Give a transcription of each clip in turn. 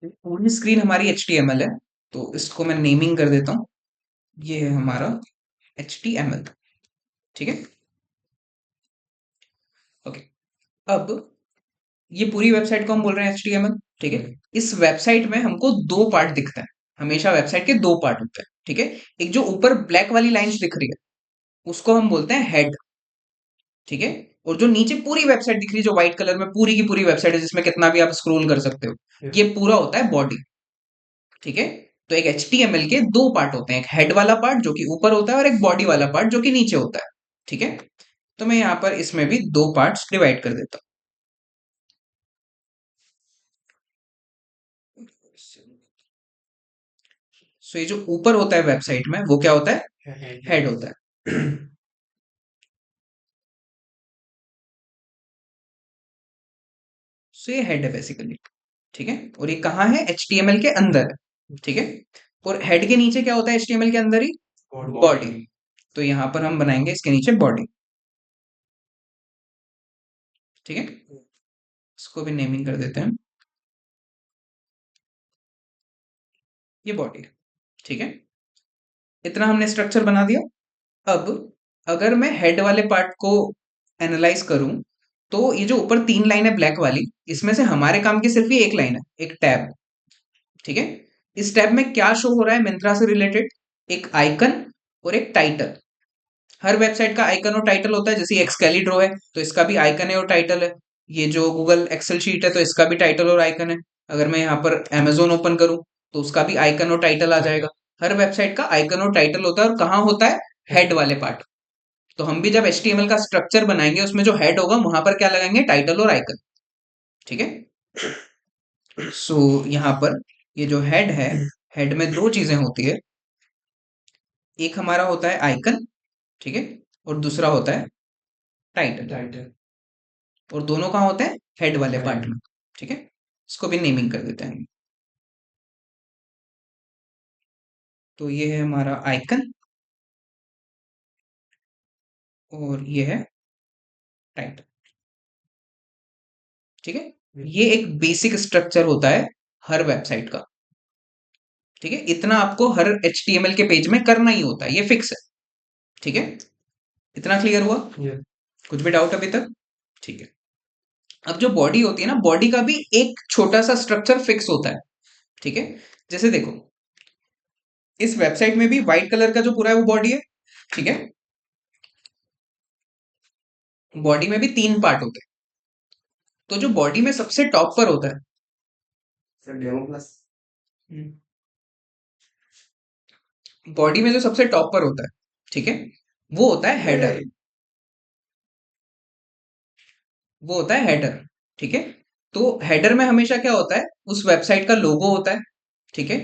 पूरी स्क्रीन हमारी HTML है, तो इसको मैं नेमिंग कर देता हूँ। ये है हमारा HTML। ठीक है। ओके। अब ये पूरी वेबसाइट को हम बोल रहे हैं HTML। ठीक है। इस वेबसाइट में हमको दो पार्ट दिखते हैं। हमेशा वेबसाइट के दो पार्ट होते हैं। ठीक है। एक जो ऊपर ब्लैक वाली लाइंस दिख रही है, उसको हम बोलते हैं हेड। ठीक है। और जो नीचे पूरी वेबसाइट दिख रही है, जो व्हाइट कलर में पूरी की पूरी वेबसाइट है, जिसमें कितना भी आप स्क्रॉल कर सकते हो, ये पूरा होता है बॉडी। ठीक है। तो एक HTML के दो पार्ट होते हैं, एक हेड वाला पार्ट जो कि ऊपर होता है और एक बॉडी वाला पार्ट जो कि नीचे होता है। ठीक है। तो मैं यहाँ पर इसमें भी दो पार्ट्स डिवाइड कर देता हूँ। सो ये जो ऊपर होता है वेबसाइट में, वो क्या होता है? हेड होता है। सो ये हेड है बेसिकली। ठीक है। और ये कहाँ है? HTML के अंदर है। ठीक है। और हेड के नीचे क्या होता है HTML के अंदर ही? बॉडी। तो यहाँ पर हम बनाएंगे इसके नीचे बॉडी। ठीक है। इसको भी नेमिंग कर देते हैं। ये बॉडी है। ठीक है। इतना हमने स्ट्रक्चर बना दिया। अब अगर मैं हेड वाले पार्ट को एनालाइज करूं, तो ये जो ऊपर तीन लाइन है ब्लैक वाली, इसमें से हमारे काम की सिर्फ ये एक लाइन है, एक टैब। ठीक है। इस टैब में क्या शो हो रहा है मिंत्रा से रिलेटेड? एक आइकन और एक टाइटल। हर वेबसाइट का आइकन और टाइटल होता है। जैसे एक्सकेलीड्रो है, तो इसका भी आइकन है और टाइटल है। ये जो गूगल एक्सेल शीट है, तो इसका भी टाइटल और आइकन है। अगर मैं यहाँ पर Amazon ओपन करूं, तो उसका भी आइकन और टाइटल आ जाएगा। हर वेबसाइट का आइकन और टाइटल होता है, और कहाँ होता है? हेड वाले पार्ट। तो हम भी जब HTML का स्ट्रक्चर बनाएंगे, उसमें जो हेड होगा वहां पर क्या लगाएंगे? टाइटल और आइकन। ठीक है। सो यहाँ पर ये जो हेड है, हेड में दो चीजें होती है। एक हमारा होता है आइकन। ठीक है। और दूसरा होता है टाइटल। और दोनों कहाँ होते हैं? हेड वाले पार्ट में। ठीक है। इसको भी नेमिंग कर देते हैं। तो ये है हमारा आइकन, और ये है टाइटल। ठीक है। ये एक बेसिक स्ट्रक्चर होता है हर वेबसाइट का। ठीक है। इतना आपको हर HTML के पेज में करना ही होता है, ये फिक्स है। ठीक है। इतना क्लियर हुआ? कुछ भी डाउट अभी तक? ठीक है। अब जो बॉडी होती है ना, बॉडी का भी एक छोटा सा स्ट्रक्चर फिक्स होता है। ठीक है। जैसे देखो, इस वेबसाइट में भी व्हाइट कलर का जो पूरा है वो बॉडी है। ठीक है। बॉडी में भी तीन पार्ट होते हैं। तो जो बॉडी में सबसे टॉप पर होता है, बॉडी में जो सबसे टॉप पर होता है, ठीक है, वो होता है हेडर। वो होता है हेडर। ठीक है। तो हेडर में हमेशा क्या होता है? उस वेबसाइट का लोगो होता है। ठीक है।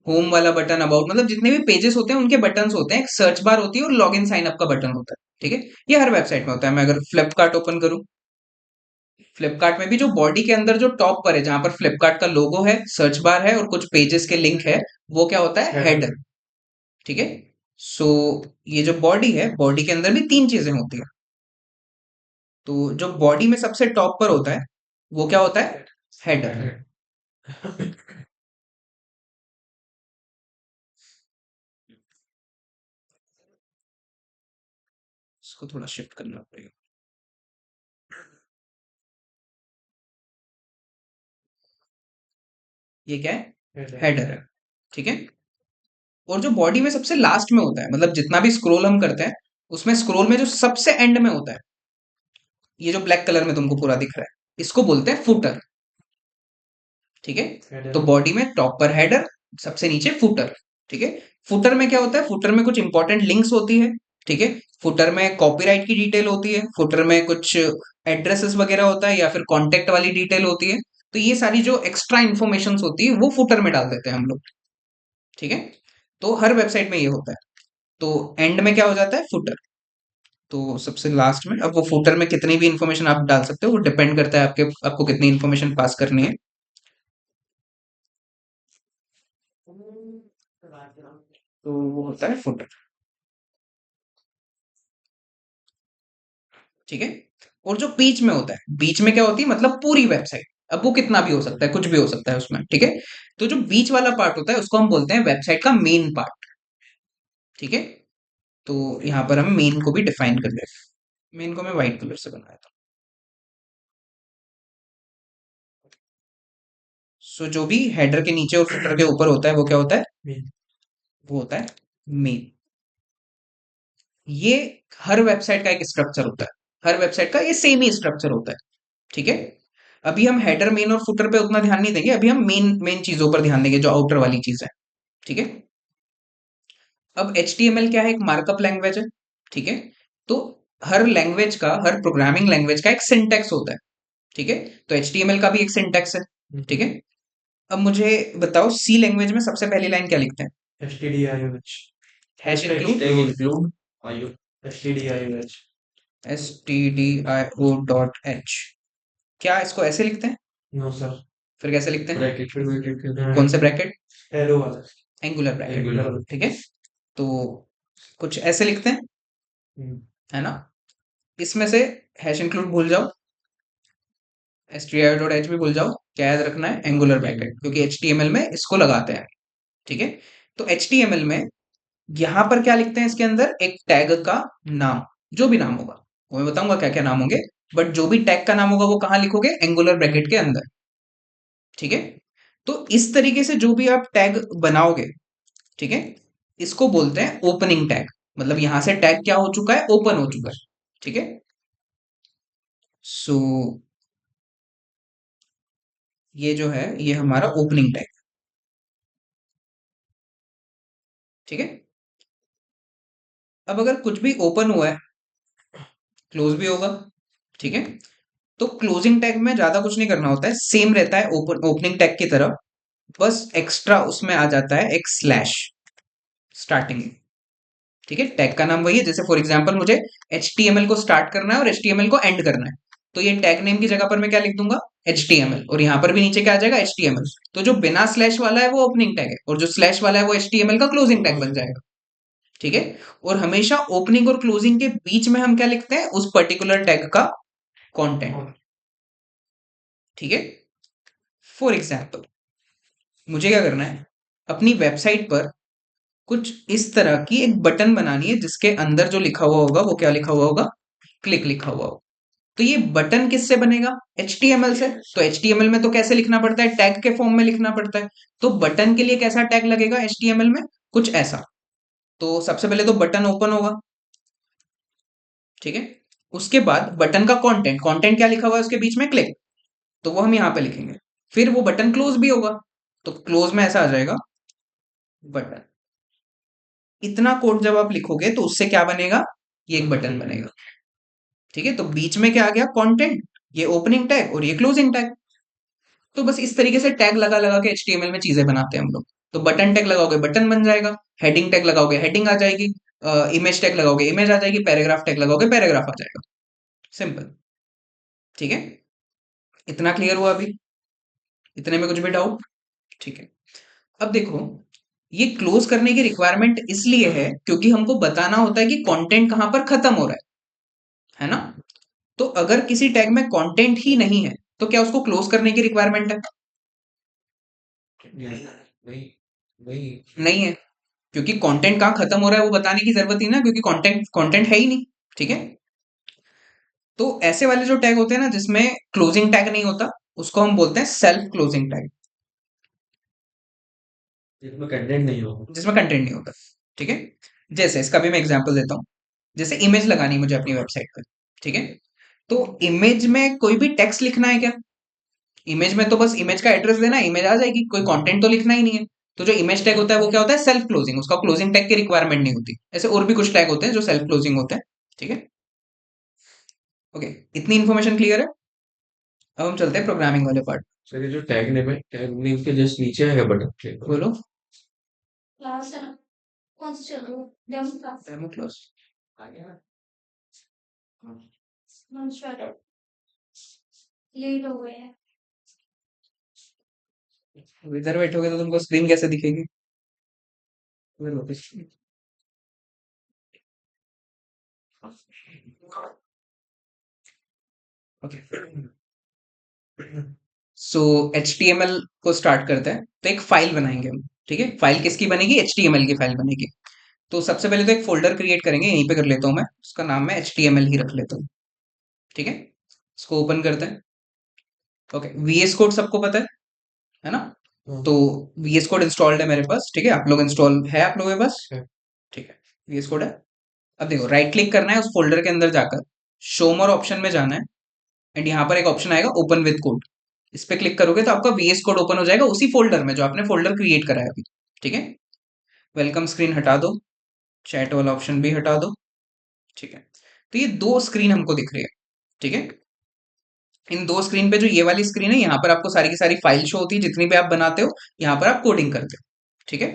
होम वाला बटन, अबाउट, मतलब जितने भी पेजेस होते हैं उनके बटन्स होते हैं। एक सर्च बार होती है और लॉग इन साइन अप का बटन होता है। ठीक है। ये हर वेबसाइट में होता है। मैं अगर फ्लिपकार्ट ओपन करूं, फ्लिपकार्ट में भी जो बॉडी के अंदर जो टॉप पर है, जहां पर फ्लिपकार्ट का लोगो है, सर्च बार है और कुछ पेजेस के लिंक है, वो क्या होता है? हेडर। ठीक है। सो ये जो बॉडी है, बॉडी के अंदर भी तीन चीजें होती है। तो जो बॉडी में सबसे टॉप पर होता है, वो क्या होता है? हेडर। इसको थोड़ा शिफ्ट करना पड़ेगा। ये क्या है? हेडर है। ठीक है। और जो बॉडी में सबसे लास्ट में होता है, मतलब जितना भी स्क्रॉल हम करते हैं, उसमें स्क्रॉल में जो सबसे एंड में होता है, ये जो ब्लैक कलर में तुमको पूरा दिख रहा है, इसको बोलते हैं फुटर। ठीक है। तो बॉडी में टॉप पर हेडर, सबसे नीचे फुटर। ठीक है। फुटर में क्या होता है? फुटर में कुछ इंपॉर्टेंट लिंक्स होती है। ठीक है। फुटर में कॉपीराइट की डिटेल होती है। फुटर में कुछ एड्रेसेस वगैरह होता है, या फिर कॉन्टेक्ट वाली डिटेल होती है। तो ये सारी जो एक्स्ट्रा इन्फॉर्मेशन होती है, वो फुटर में डाल देते हैं हम लोग। ठीक है। तो हर वेबसाइट में ये होता है। तो एंड में क्या हो जाता है? फुटर। तो सबसे लास्ट में, अब वो फुटर में कितनी भी इंफॉर्मेशन आप डाल सकते हो, वो डिपेंड करता है आपको कितनी इंफॉर्मेशन पास करनी है। तो वो होता है फुटर। ठीक है। और जो बीच में होता है, बीच में क्या होती है? मतलब पूरी वेबसाइट। अब वो कितना भी हो सकता है, कुछ भी हो सकता है उसमें, ठीक है। तो जो बीच वाला पार्ट होता है उसको हम बोलते हैं वेबसाइट का मेन पार्ट, ठीक है। तो यहाँ पर हम मेन को भी डिफाइन कर रहे हैं। मेन को मैं व्हाइट कलर से बनाया था। सो जो भी हेडर के नीचे और फुटर के ऊपर होता है वो क्या होता है, मेन। वो होता है मेन। ये हर वेबसाइट का एक स्ट्रक्चर होता है, हर वेबसाइट का ये सेम ही स्ट्रक्चर होता है, ठीक है। अभी हम हेडर मेन और फुटर पे उतना ध्यान नहीं देंगे, अभी हम मेन मेन चीजों पर ध्यान देंगे जो आउटर वाली चीज है, ठीक है। अब HTML क्या है, एक मार्कअप लैंग्वेज है, ठीक है। तो हर लैंग्वेज का, हर प्रोग्रामिंग लैंग्वेज का एक सिंटैक्स होता है, ठीक है। तो HTML का भी एक सिंटैक्स है, ठीक है। अब मुझे बताओ सी लैंग्वेज में सबसे पहली लाइन क्या लिखते हैं, stdioh, hash include stdioh, stdio.h। क्या इसको ऐसे लिखते हैं, नो सर। फिर कैसे लिखते हैं, ब्रैकेट, कौन से ब्रैकेट, एरो वाला, एंगुलर ब्रैकेट, ठीक है। तो कुछ ऐसे लिखते हैं, है ना। इसमें से हैश इंक्लूड भूल जाओ, stdio.h भी भूल जाओ, क्या याद रखना है, एंगुलर ब्रैकेट, क्योंकि HTML में इसको लगाते हैं, ठीक है। तो HTML में यहां पर क्या लिखते हैं, इसके अंदर एक टैग का नाम, जो भी नाम होगा वो मैं बताऊंगा क्या क्या नाम होंगे, बट जो भी टैग का नाम होगा वो कहां लिखोगे, एंगुलर ब्रैकेट के अंदर, ठीक है। तो इस तरीके से जो भी आप टैग बनाओगे, ठीक है, इसको बोलते हैं ओपनिंग टैग। मतलब यहां से टैग क्या हो चुका है, ओपन हो चुका है, ठीक है। सो ये जो है ये हमारा ओपनिंग टैग, ठीक है। अब अगर कुछ भी ओपन हुआ है, क्लोज भी होगा, ठीक है। तो क्लोजिंग टैग में ज्यादा कुछ नहीं करना होता है, सेम रहता है ओपनिंग टैग की तरह, बस एक्स्ट्रा उसमें आ जाता है एक स्लैश स्टार्टिंग में, ठीक है। टैग का नाम वही है, जैसे फॉर एग्जांपल मुझे HTML को स्टार्ट करना है और HTML को एंड करना है, तो ये टैग नेम की जगह पर मैं क्या लिख दूंगा, HTML, और यहाँ पर भी नीचे क्या आ जाएगा, HTML। तो जो बिना स्लैश वाला है वो ओपनिंग टैग है, और जो स्लैश वाला है वो HTML का क्लोजिंग टैग बन जाएगा, ठीक है। और हमेशा ओपनिंग और क्लोजिंग के बीच में हम क्या लिखते हैं, उस पर्टिकुलर टैग का कंटेंट, ठीक है। फॉर एग्जांपल मुझे क्या करना है, अपनी वेबसाइट पर कुछ इस तरह की एक बटन बनानी है जिसके अंदर जो लिखा हुआ होगा वो क्या लिखा हुआ होगा, क्लिक लिखा हुआ होगा। तो ये बटन किससे बनेगा, HTML से। तो HTML में तो कैसे लिखना पड़ता है, टैग के फॉर्म में लिखना पड़ता है। तो बटन के लिए कैसा टैग लगेगा HTML में, कुछ ऐसा। तो सबसे पहले तो बटन ओपन होगा, ठीक है। उसके बाद बटन का कंटेंट, कंटेंट क्या लिखा हुआ है उसके बीच में, क्लिक, तो वो हम यहाँ पे लिखेंगे। फिर वो बटन क्लोज भी होगा, तो क्लोज में ऐसा आ जाएगा बटन। इतना कोड जब आप लिखोगे तो उससे क्या बनेगा, ये एक बटन बनेगा, ठीक है। तो बीच में क्या आ गया, कंटेंट, ये ओपनिंग टैग और ये क्लोजिंग टैग। तो बस इस तरीके से टैग लगा लगा के HTML में चीजें बनाते हैं हम लोग। तो बटन टैग लगाओगे बटन बन जाएगा, हेडिंग टैग लगाओगे हेडिंग आ जाएगी, इमेज टैग लगाओगे इमेज आ जाएगी, पैराग्राफ टैग लगाओगे पैराग्राफ आ जाएगा, सिंपल, ठीक है। इतना क्लियर हुआ अभी, इतने में कुछ भी डाउट, ठीक है। अब देखो, ये क्लोज करने की रिक्वायरमेंट इसलिए है क्योंकि हमको बताना होता है कि कंटेंट कहां पर खत्म हो रहा है ना। तो अगर किसी टैग में कंटेंट ही नहीं है तो क्या उसको क्लोज करने की रिक्वायरमेंट है, नहीं, नहीं है, क्योंकि कंटेंट कहां खत्म हो रहा है वो बताने की जरूरत ही ना, क्योंकि कंटेंट कंटेंट है ही नहीं, ठीक है। तो ऐसे वाले जो टैग होते हैं ना जिसमें क्लोजिंग टैग नहीं होता, उसको हम बोलते हैं सेल्फ क्लोजिंग टैग, जिसमें कंटेंट नहीं होता, जिसमें कंटेंट नहीं होता, ठीक है। जैसे इसका भी मैं एग्जांपल देता हूँ, जैसे इमेज लगानी है मुझे अपनी वेबसाइट पर, ठीक है। तो इमेज में कोई भी टेक्स्ट लिखना है क्या, इमेज में तो बस इमेज का एड्रेस देना है, इमेज आ जाएगी, कोई कंटेंट तो लिखना ही नहीं है। तो जो इमेज टैग होता है वो क्या होता है, सेल्फ क्लोजिंग, उसका क्लोजिंग टैग की रिक्वायरमेंट नहीं होती। ऐसे और भी कुछ टैग होते हैं जो सेल्फ क्लोजिंग होते हैं, ठीक है। ओके, इतनी इन्फॉर्मेशन क्लियर है। अब हम चलते हैं प्रोग्रामिंग वाले पार्ट। सर ये जो टैग नेम है, टैग नेम के जस्ट नीचे है बटन, बोलो। क्लास है ना, कौन सी चल रही है, डेमो क्लास, डेमो क्लास आ गया, हाँ लेट हो गए हैं। अब इधर बैठोगे तो तुमको स्क्रीन कैसे दिखेगी, उधर वापस, ओके। सो HTML को स्टार्ट करते हैं। तो एक फाइल बनाएंगे हम, ठीक है। फाइल किसकी बनेगी? HTML की फाइल बनेगी। तो सबसे पहले तो एक फोल्डर क्रिएट करेंगे, यहीं पे कर लेता हूँ मैं, उसका नाम मैं HTML ही रख लेता हूँ, ठीक है। इसको ओपन करते हैं। ओके, VS कोड सबको पता है ना? तो VS कोड इंस्टॉल्ड है मेरे पास, ठीक है। आप लोग इंस्टॉल है आप लोगों के पास? ठीक है, VS कोड है। अब देखो, राइट क्लिक करना है उस फोल्डर के अंदर जाकर, शो मोर ऑप्शन में जाना है, एंड यहाँ पर एक ऑप्शन आएगा ओपन विद कोड। इस पे क्लिक करोगे तो आपका VS कोड ओपन हो जाएगा उसी फोल्डर में जो आपने फोल्डर क्रिएट करा है अभी, ठीक है। वेलकम स्क्रीन हटा दो, चैट वाला ऑप्शन भी हटा दो, ठीक है। तो ये दो स्क्रीन हमको दिख रही है, ठीक है। इन दो स्क्रीन पे जो ये वाली स्क्रीन है, यहाँ पर आपको सारी की सारी फाइल शो होती है जितनी भी आप बनाते हो, यहाँ पर आप कोडिंग करते हो, ठीक है।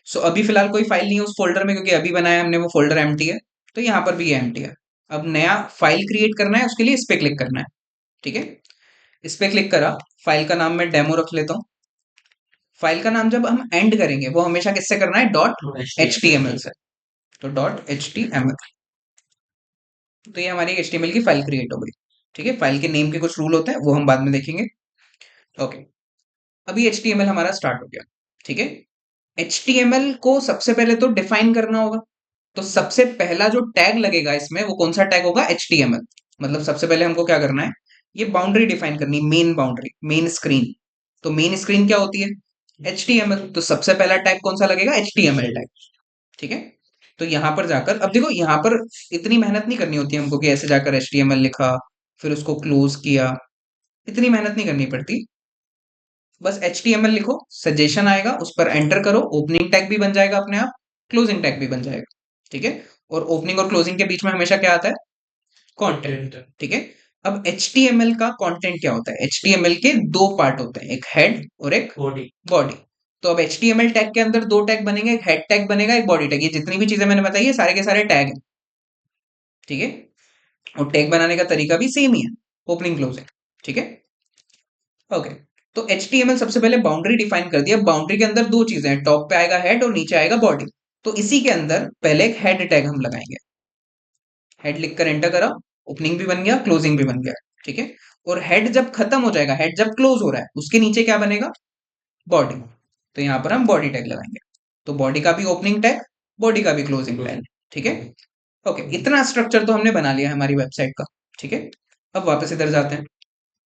सो अभी फिलहाल कोई फाइल नहीं है उस फोल्डर में, क्योंकि अभी बनाया हमने, वो फोल्डर एम्प्टी है। तो यहाँ पर भी ये एम्प्टी है। अब नया फाइल क्रिएट करना है, उसके लिए इस पे क्लिक करना है, ठीक है। इस पे क्लिक करा, फाइल का नाम मैं डेमो रख लेता हूँ। फाइल का नाम जब हम एंड करेंगे वो हमेशा किससे करना है? .html से। तो .html, तो ये हमारी HTML की फाइल क्रिएट हो गई, ठीक है। फाइल के नेम के कुछ रूल होते हैं, वो हम बाद में देखेंगे। ओके, अभी HTML हमारा स्टार्ट हो गया, ठीक है। HTML को सबसे पहले तो डिफाइन करना होगा। तो सबसे पहला जो टैग लगेगा इसमें, वो कौन सा टैग होगा? HTML। मतलब सबसे पहले हमको क्या करना है? ये बाउंड्री डिफाइन करनी, मेन बाउंड्री, मेन स्क्रीन। तो मेन स्क्रीन क्या होती है? HTML। तो सबसे पहला टैग कौन सा लगेगा? HTML टैग, ठीक है। तो यहां पर जाकर, अब देखो यहां पर इतनी मेहनत नहीं करनी होती हमको कि ऐसे जाकर HTML लिखा, फिर उसको क्लोज किया, इतनी मेहनत नहीं करनी पड़ती। बस HTML लिखो, सजेशन आएगा, उस पर एंटर करो, ओपनिंग टैग भी बन जाएगा अपने आप, क्लोजिंग टैग भी बन जाएगा, ठीक है। और ओपनिंग और क्लोजिंग के बीच में हमेशा क्या आता है? कंटेंट, ठीक है। अब HTML का कंटेंट क्या होता है? HTML के दो पार्ट होते हैं, एक हेड और एक बॉडी। तो अब HTML टैग के अंदर दो टैग बनेंगे, एक हेड टैग बनेगा, एक बॉडी टैग। ये जितनी भी चीजें मैंने बताई है सारे के सारे टैग हैं, ठीक है। और टैग बनाने का तरीका भी सेम ही है, ओपनिंग क्लोजिंग, ठीक है। ओके, तो HTML सबसे पहले बाउंड्री डिफाइन कर दिया। बाउंड्री के अंदर दो चीजें हैं, टॉप पे आएगा हेड और नीचे आएगा बॉडी। तो इसी के अंदर पहले एक हेड टैग हम लगाएंगे। हेड लिखकर एंटर करा, ओपनिंग भी बन गया, क्लोजिंग भी बन गया, ठीक है। और हेड जब खत्म हो जाएगा, हेड जब क्लोज हो रहा है, उसके नीचे क्या बनेगा? बॉडी। तो यहां पर हम बॉडी टैग लगाएंगे। तो बॉडी का भी ओपनिंग टैग, बॉडी का भी क्लोजिंग टैग, ठीक है। ओके, इतना स्ट्रक्चर तो हमने बना लिया है हमारी वेबसाइट का, ठीक है। अब वापस इधर जाते हैं।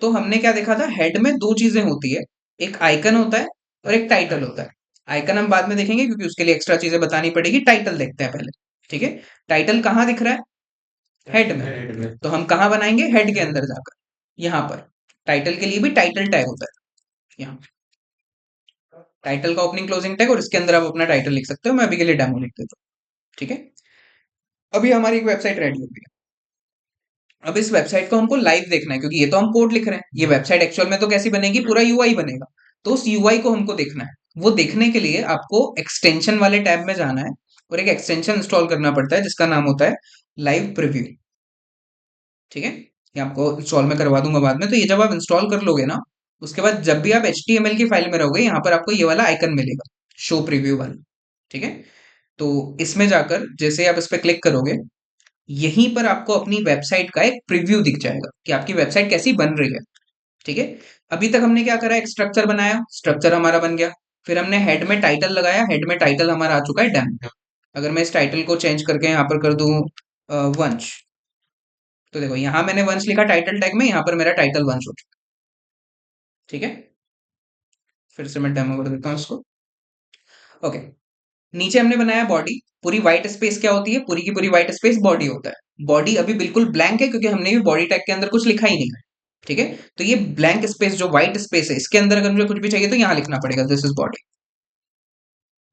तो हमने क्या देखा था? हेड में दो चीजें होती है, एक आइकन होता है और एक टाइटल होता है। आइकन हम बाद में देखेंगे क्योंकि उसके लिए एक्स्ट्रा चीजें बतानी पड़ेगी। टाइटल देखते हैं पहले, ठीक है। टाइटल कहाँ दिख रहा है? हेड में। तो हम कहाँ बनाएंगे? हेड के अंदर जाकर, यहाँ पर। टाइटल के लिए भी टाइटल टैग होता है, यहाँ टाइटल का ओपनिंग क्लोजिंग टैग, और इसके अंदर आप अपना टाइटल लिख सकते हो। मैं अभी के लिए डेमो लिख देता हूँ, ठीक है। अभी हमारी एक वेबसाइट रेडी हो गई है। अब इस वेबसाइट को हमको लाइव देखना है, क्योंकि ये तो हम कोड लिख रहे हैं, ये वेबसाइट एक्चुअल में तो कैसी बनेगी? पूरा यूआई बनेगा। तो उस यूआई को हमको देखना है। वो देखने के लिए आपको एक्सटेंशन वाले टैब में जाना है, और एक एक्सटेंशन इंस्टॉल करना पड़ता है जिसका नाम होता है लाइव प्रीव्यू, ठीक है। ये आपको इंस्टॉल में करवा दूंगा बाद में। तो ये जब आप इंस्टॉल कर लोगे ना, उसके बाद जब भी आप HTML की फाइल में रहोगे, यहाँ पर आपको ये वाला आइकन मिलेगा, शो प्रीव्यू वाला, ठीक है। तो इसमें जाकर जैसे आप इस पर क्लिक करोगे, यहीं पर आपको अपनी वेबसाइट का एक प्रीव्यू दिख जाएगा कि आपकी वेबसाइट कैसी बन रही है, ठीक है। अभी तक हमने क्या करा? एक स्ट्रक्चर बनाया, स्ट्रक्चर हमारा बन गया। फिर हमने हेड में टाइटल लगाया, हेड में टाइटल हमारा आ चुका है डन। अगर मैं इस टाइटल को चेंज करके यहाँ पर कर दूं वंश, तो देखो यहाँ मैंने वंश लिखा टाइटल टैग में, यहाँ पर मेरा टाइटल वंश हो चुका, ठीक है। फिर से मैं डेमो कर देता हूँ इसको। ओके, नीचे हमने बनाया बॉडी। पूरी व्हाइट स्पेस क्या होती है? पूरी की पूरी व्हाइट स्पेस बॉडी होता है। बॉडी अभी बिल्कुल ब्लैंक है क्योंकि हमने भी बॉडी टैग के अंदर कुछ लिखा ही नहीं है, ठीक है। तो ये ब्लैंक स्पेस जो व्हाइट स्पेस है, इसके अंदर अगर मुझे कुछ भी चाहिए तो यहाँ लिखना पड़ेगा, दिस इज बॉडी।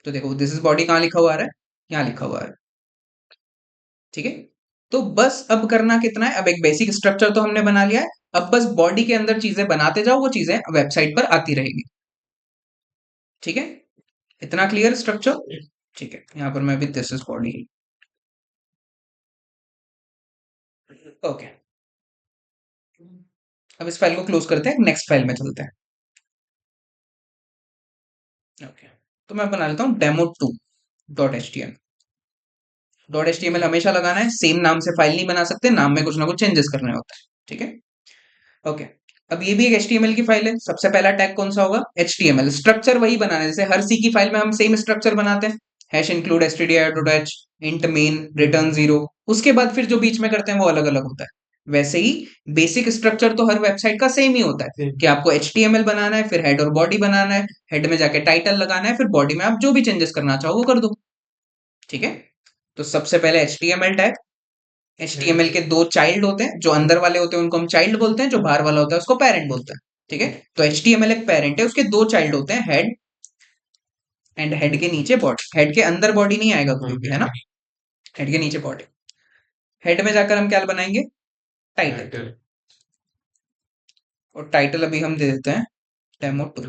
तो देखो दिस इज बॉडी कहाँ लिखा हुआ आ रहा है? यहाँ लिखा हुआ है, ठीक है। तो बस अब करना कितना है? अब एक बेसिक स्ट्रक्चर तो हमने बना लिया है। अब बस बॉडी के अंदर चीजें बनाते जाओ, वो चीजें वेबसाइट पर आती रहेगी, ठीक है। इतना क्लियर स्ट्रक्चर? ठीक है, यहाँ पर मैं भी दिस इज बॉडी। ओके, अब इस फाइल को क्लोज करते हैं, नेक्स्ट फाइल में चलते हैं। ओके, तो मैं बना लेता हूँ demo2.html। .html हमेशा लगाना है, सेम नाम से फाइल नहीं बना सकते, नाम में कुछ ना कुछ चेंजेस करने होते हैं, ठीक है। ओके, अब ये भी एक HTML की फाइल है। सबसे पहला टैग कौन सा होगा? HTML। स्ट्रक्चर वही बनाना है, जैसे हर सी की फाइल में हम सेम स्ट्रक्चर बनाते हैं, hash include stdio.h, int main, return zero. उसके बाद फिर जो बीच में करते हैं वो अलग अलग होता है। वैसे ही बेसिक स्ट्रक्चर तो हर वेबसाइट का सेम ही होता है कि आपको HTML बनाना है, फिर हेड और बॉडी बनाना है, हेड में जाके टाइटल लगाना है, फिर बॉडी में आप जो भी चेंजेस करना चाहो वो कर दो। ठीक है, तो सबसे पहले HTML टैग। HTML के दो चाइल्ड होते हैं, जो अंदर वाले होते हैं उनको हम चाइल्ड बोलते हैं, जो बाहर वाला होता है उसको पेरेंट बोलते हैं। ठीक है, तो HTML एक पेरेंट है, उसके दो चाइल्ड होते हैं, हेड एंड हेड के नीचे बॉडी। हेड के अंदर बॉडी नहीं आएगा कोई भी, है ना, हेड के नीचे बॉडी। हेड में जाकर हम क्या बनाएंगे? टाइटल। और टाइटल अभी हम दे देते हैं डेमो 2।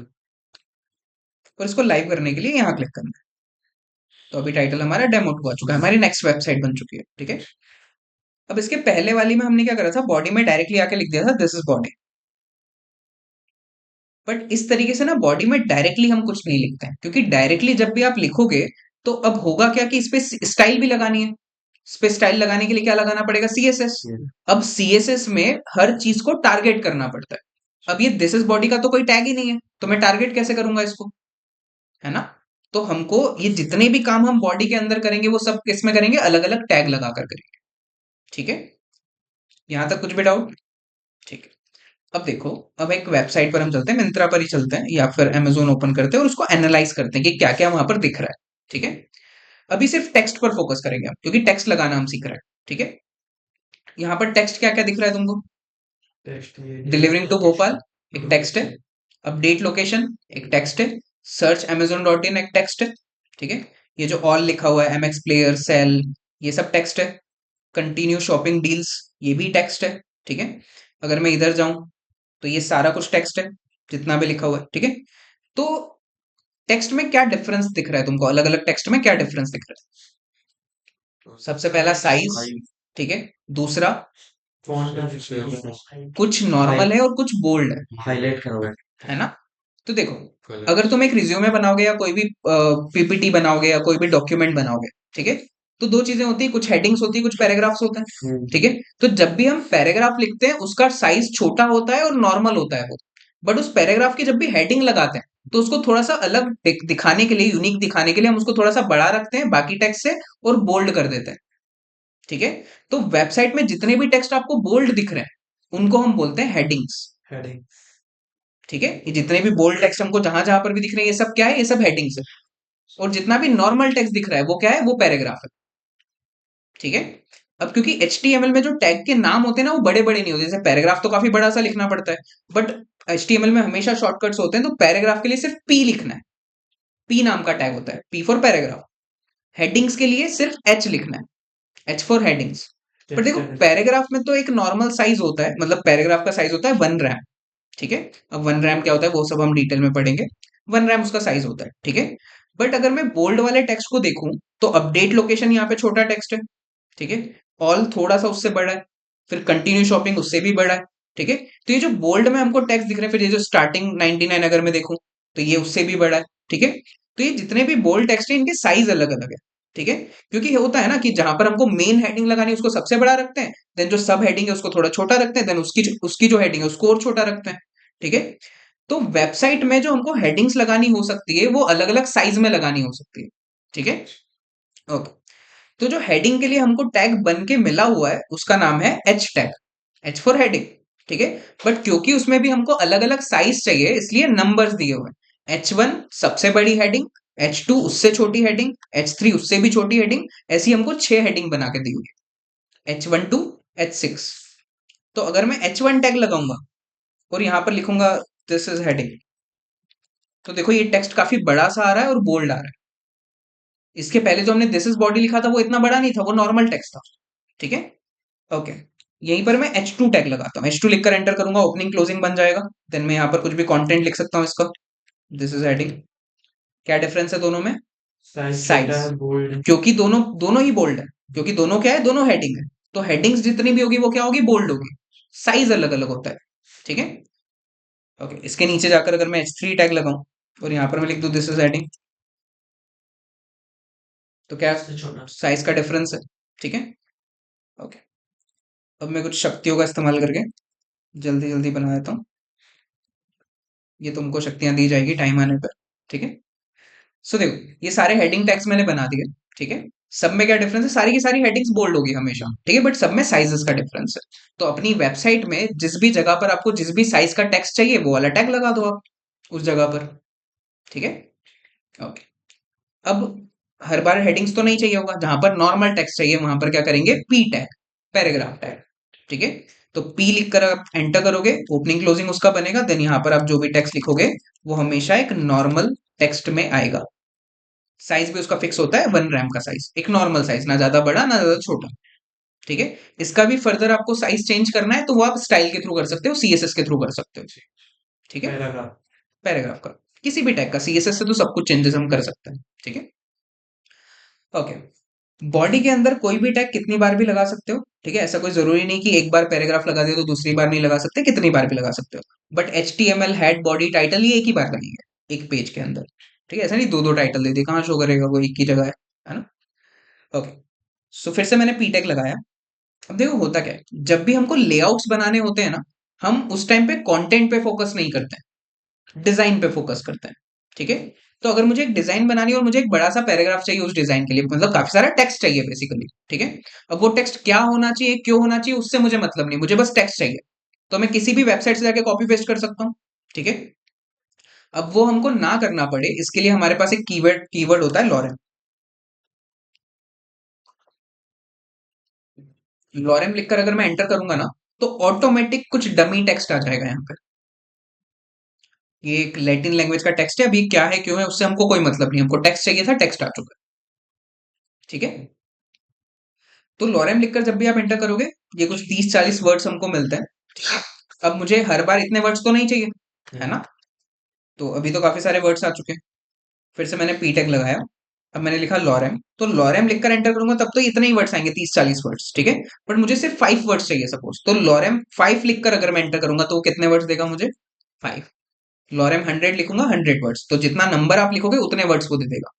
और इसको लाइव करने के लिए यहाँ क्लिक करना है। तो अभी टाइटल हमारा डेमो 2 आ चुका है, हमारी नेक्स्ट वेबसाइट बन चुकी है। ठीक है, अब इसके पहले वाली में हमने क्या करा था? बॉडी में डायरेक्टली आके लिख दिया था दिस इज बॉडी। बट इस तरीके से ना बॉडी में डायरेक्टली हम कुछ नहीं लिखते हैं, क्योंकि डायरेक्टली जब भी आप लिखोगे तो अब होगा क्या कि इस पे स्टाइल भी लगानी है। इस पे स्टाइल लगाने के लिए क्या लगाना पड़ेगा? CSS। अब CSS में हर चीज को टारगेट करना पड़ता है। अब ये दिस इज बॉडी का तो कोई टैग ही नहीं है, तो मैं टारगेट कैसे करूंगा इसको, है ना? तो हमको ये जितने भी काम हम बॉडी के अंदर करेंगे वो सब किसमें करेंगे? अलग अलग टैग लगा कर करेंगे। ठीक है, यहां तक कुछ भी डाउट? ठीक है, अब देखो, अब एक वेबसाइट पर हम चलते हैं, मिंत्रा पर ही चलते हैं या फिर अमेजोन ओपन करते हैं और उसको एनालाइज करते हैं कि क्या क्या वहां पर दिख रहा है। ठीक है, अभी सिर्फ टेक्स्ट पर फोकस करेंगे हम, क्योंकि टेक्स्ट लगाना हम सीख रहे हैं। ठीक है, यहाँ पर टेक्स्ट क्या क्या दिख रहा है तुमको? डिलीवरिंग टू भोपाल एक टेक्स्ट है, अपडेट लोकेशन एक टेक्स्ट है, सर्च amazon.in एक टेक्स्ट है। ठीक है, ये जो ऑल लिखा हुआ है, MX प्लेयर, सेल, ये सब टेक्स्ट है। कंटिन्यू शॉपिंग डील्स, ये भी टेक्स्ट है। ठीक है, अगर मैं इधर जाऊं तो ये सारा कुछ टेक्स्ट है, जितना भी लिखा हुआ है। ठीक है, तो टेक्स्ट में क्या डिफरेंस दिख रहा है तुमको? अलग अलग टेक्स्ट में क्या डिफरेंस दिख रहा है? सबसे पहला साइज। ठीक है, दूसरा कुछ नॉर्मल है और कुछ बोल्ड हाईलाइट करा हुआ है ना? तो देखो, अगर तुम एक रिज्यूमे बनाओगे या कोई भी PPT बनाओगे या कोई भी डॉक्यूमेंट बनाओगे, ठीक है, तो दो चीजें होती है, कुछ हेडिंग्स होती है, कुछ पैराग्राफ्स होते हैं। ठीक है, तो जब भी हम पैराग्राफ लिखते हैं उसका साइज छोटा होता है और नॉर्मल होता है वो। बट उस पैराग्राफ की जब भी हेडिंग लगाते हैं तो उसको थोड़ा सा अलग दिखाने के लिए, यूनिक दिखाने के लिए हम उसको थोड़ा सा बड़ा रखते हैं बाकी टेक्स्ट से और बोल्ड कर देते हैं। ठीक है, तो वेबसाइट में जितने भी टेक्स्ट आपको बोल्ड दिख रहे हैं उनको हम बोलते हैं हेडिंग्स। हेडिंग। ठीक है, ये जितने भी बोल्ड टेक्स्ट हमको जहां जहां पर भी दिख रहे हैं ये सब क्या है? ये सब हेडिंग्स है। और जितना भी नॉर्मल टेक्स्ट दिख रहा है वो क्या है? वो पैराग्राफ है। ठीक है, अब क्योंकि HTML में जो टैग के नाम होते हैं ना वो बड़े बड़े नहीं होते, जैसे पैराग्राफ तो काफी बड़ा सा लिखना पड़ता है, बट HTML में हमेशा शॉर्टकट्स होते हैं, तो पैराग्राफ के लिए सिर्फ P लिखना है। P नाम का टैग होता है, P फॉर पैराग्राफ। हेडिंग्स के लिए सिर्फ H लिखना है, H फॉर हेडिंग्स। पर देखो, पैराग्राफ में तो एक नॉर्मल साइज होता है, मतलब पैराग्राफ का साइज होता है 1 रैम। ठीक है, अब 1 रैम क्या होता है वो सब हम डिटेल में पढ़ेंगे। 1 रैम उसका साइज होता है। ठीक है, बट अगर मैं बोल्ड वाले टेक्स्ट को देखूं तो अपडेट लोकेशन यहाँ पे छोटा टेक्स्ट है। ठीक है, ऑल थोड़ा सा उससे बड़ा है, फिर कंटिन्यू शॉपिंग उससे भी बड़ा है। ठीक है, तो ये जो बोल्ड में हमको टेक्स्ट दिख रहे हैं, फिर ये जो स्टार्टिंग 99 अगर मैं देखूं तो ये उससे भी बड़ा है। ठीक है, तो ये जितने भी बोल्ड टेक्स्ट है इनके साइज अलग अलग है। ठीक है, क्योंकि ये होता है ना कि जहां पर हमको मेन हेडिंग लगानी है उसको सबसे बड़ा रखते हैं, देन जो सब हेडिंग है उसको थोड़ा छोटा रखते हैं, देन उसकी जो हेडिंग है उसको और छोटा रखते हैं। ठीक है, तो वेबसाइट में जो हमको हेडिंग्स लगानी हो सकती है वो अलग अलग साइज में लगानी हो सकती है। ठीक है, ओके, तो जो हेडिंग के लिए हमको टैग बन के मिला हुआ है उसका नाम है H tag, H for heading. ठीक है, बट क्योंकि उसमें भी हमको अलग अलग साइज चाहिए इसलिए नंबर्स दिए हुए हैं। H1 सबसे बड़ी हेडिंग, H2 उससे छोटी हेडिंग, H3 उससे भी छोटी हेडिंग, ऐसी हमको 6 हेडिंग बना के दी हुई है, H1 टू H6। तो अगर मैं H1 टैग लगाऊंगा और यहां पर लिखूंगा दिस इज हेडिंग, तो देखो ये टेक्स्ट काफी बड़ा सा आ रहा है और बोल्ड आ रहा है। इसके पहले जो हमने दिस इज बॉडी लिखा था वो इतना बड़ा नहीं था, वो नॉर्मल टेक्स्ट था। ठीक है, ओके, यहीं पर मैं H2 टैग लगाता हूँ, H2 लिखकर एंटर करूंगा, ओपनिंग क्लोजिंग बन जाएगा। देन मैं यहाँ पर कुछ भी कंटेंट लिख सकता हूँ इसका, दिस इज हेडिंग। क्या डिफरेंस है दोनों में? Size, bold. क्योंकि दोनों दोनों ही बोल्ड है, क्योंकि दोनों क्या है? दोनों हेडिंग है। तो हेडिंग्स जितनी भी होगी वो क्या होगी? बोल्ड होगी। साइज अलग अलग होता है। ठीक है, ओके, इसके नीचे जाकर अगर मैं H3 टैग लगाऊं और यहाँ पर मैं लिख दूं दिस इज हेडिंग, तो क्या छोटा। साइज का डिफरेंस है। ठीक है, ओके, अब मैं कुछ शक्तियों का इस्तेमाल करके जल्दी जल्दी बना देता हूँ। ये तुमको शक्तियां दी जाएगी टाइम आने पर। ठीक है। सो देखो ये सारे हेडिंग टैग्स मैंने बना दिए। ठीक है। सब में क्या डिफरेंस है, सारी की सारी हेडिंग्स बोल्ड होगी हमेशा। ठीक है, बट सब में साइजेस का डिफरेंस है। तो अपनी वेबसाइट में जिस भी जगह पर आपको जिस भी साइज का टेक्स्ट चाहिए वो वाला टैग लगा दो आप उस जगह पर। ठीक है। ओके। अब हर बार हेडिंग्स तो नहीं चाहिए होगा, जहां पर नॉर्मल टेक्स्ट चाहिए वहां पर क्या करेंगे, पी टैग, पैराग्राफ टैग। ठीक है। तो पी लिखकर आप एंटर करोगे, ओपनिंग क्लोजिंग उसका बनेगा, देन यहां पर आप जो भी टेक्स्ट लिखोगे वो हमेशा एक नॉर्मल टेक्स्ट में आएगा। साइज भी उसका फिक्स होता है 1 रैम का साइज, एक नॉर्मल साइज, ना ज्यादा बड़ा ना ज्यादा छोटा। ठीक है। इसका भी फर्दर आपको साइज चेंज करना है तो वो आप स्टाइल के थ्रू कर सकते हो, सीएसएस के थ्रू कर सकते हो। ठीक है। पैराग्राफ का किसी भी टैग का, सीएसएस से तो सब कुछ चेंजेस हम कर सकते हैं। ठीक है। ओके। बॉडी के अंदर कोई भी टैग कितनी बार भी लगा सकते हो। ठीक है, ऐसा कोई जरूरी नहीं कि एक बार पैराग्राफ लगा दिया तो दूसरी बार नहीं लगा सकते, कितनी बार भी लगा सकते हो। But H T M L, head, body, title ये एक ही बार लगेंगे एक पेज के अंदर। ठीक है, ऐसा नहीं दो दो टाइटल दे दिए, कहाँ शो करेगा, वो एक ही जगह है ना। ओके। सो फिर से मैंने पी टैग लगाया। अब देखो होता क्या है, जब भी हमको लेआउट्स बनाने होते हैं ना, हम उस टाइम पे कंटेंट पे फोकस नहीं करते हैं, डिजाइन पे फोकस करते हैं। ठीक है। तो अगर मुझे एक डिजाइन बनानी है और मुझे एक बड़ा सा पैराग्राफ चाहिए उस डिजाइन के लिए, मतलब काफी सारा टेक्स्ट चाहिए बेसिकली। ठीक है। अब वो टेक्स्ट क्या होना चाहिए, क्यों होना चाहिए, उससे मुझे मतलब नहीं, मुझे बस टेक्स्ट चाहिए। तो मैं किसी भी वेबसाइट से जाके कॉपी पेस्ट कर सकता हूँ। ठीक है। अब वो हमको ना करना पड़े इसके लिए हमारे पास एक कीवर्ड कीवर्ड होता है लॉरेम। लॉरेम लिखकर अगर मैं एंटर करूंगा ना, तो ऑटोमेटिक कुछ डमी टेक्स्ट आ जाएगा यहाँ पे। ये एक लैटिन लैंग्वेज का टेक्स्ट है, अभी क्या है क्यों है उससे हमको कोई मतलब नहीं, हमको टेक्स्ट चाहिए था, टेक्स्ट आ चुका है। ठीक है। तो लॉरेम लिखकर जब भी आप एंटर करोगे, ये कुछ 30-40 वर्ड्स हमको मिलते हैं। ठीक है। अब मुझे हर बार इतने वर्ड्स तो नहीं चाहिए, है ना। तो अभी तो काफी सारे वर्ड्स आ चुके हैं। फिर से मैंने पी टैग लगाया। अब मैंने लिखा लॉरेम, तो लॉरेम लिखकर एंटर करूंगा तब तो इतने ही वर्ड्स आएंगे, 30-40 वर्ड्स। ठीक है। बट मुझे सिर्फ 5 वर्ड्स चाहिए सपोज, तो लॉरेम 5 लिखकर अगर मैं एंटर करूंगा तो वो कितने वर्ड्स देगा मुझे, 5। लॉरेम 100 लिखूंगा, 100 वर्ड्स, तो जितना नंबर आप लिखोगे उतने वर्ड्स को दे देगा।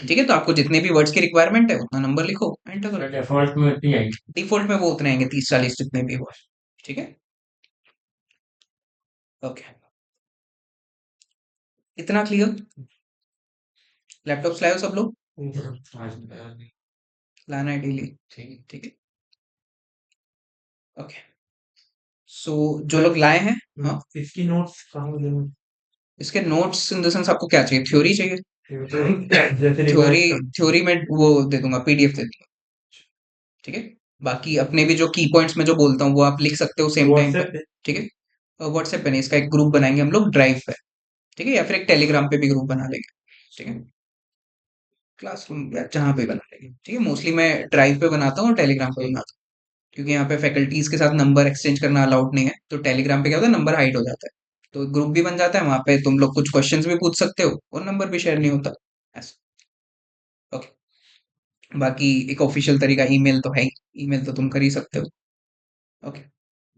ठीक है। तो आपको जितने भी वर्ड्स की रिक्वायरमेंट है उतना नंबर लिखो, एंटर करो। डिफॉल्ट में उतनी आएगी, डिफॉल्ट में वो उतने आएंगे, 30-40 जितने भी वर्ड। ठीक है। ओके। इतना क्लियर। लैपटॉप लाए हो सब लोग, लाना है डेली। ठीक है। ओके। सो जो लोग लाए हैं, हाँ, इसकी नोट्स कहाँ मिलेंगे? इसके नोट्स इन द सेंस आपको क्या चाहिए, थ्योरी चाहिए। जैसे थ्योरी, रिवाइज कर। थ्योरी में वो दे दूंगा, पीडीएफ दे दूंगा। ठीक है। बाकी अपने भी जो की पॉइंट्स में जो बोलता हूँ वो आप लिख सकते हो सेम टाइम व्हाट्सएप पर। पे। ठीक है। व्हाट्सएप पे नहीं, इसका एक ग्रुप बनाएंगे हम लोग ड्राइव पे। ठीक है, या फिर एक टेलीग्राम पे भी ग्रुप बना लेंगे। ठीक है। क्लासरूम या जहाँ पे बना लेंगे। ठीक है, मोस्टली मैं ड्राइव पे बनाता हूँ और टेलीग्राम पे बनाता हूँ, क्योंकि यहाँ पे फैकल्टीज के साथ नंबर एक्सचेंज करना अलाउड नहीं है, तो टेलीग्राम पे क्या होता है, नंबर हाइड हो जाता है। तो ग्रुप भी बन जाता है, वहां पे तुम लोग कुछ क्वेश्चंस भी पूछ सकते हो और नंबर भी शेयर नहीं होता। ऐसा। ओके। बाकी एक ऑफिशियल तरीका ईमेल तो है ही, ईमेल तो तुम कर ही सकते हो। ओके।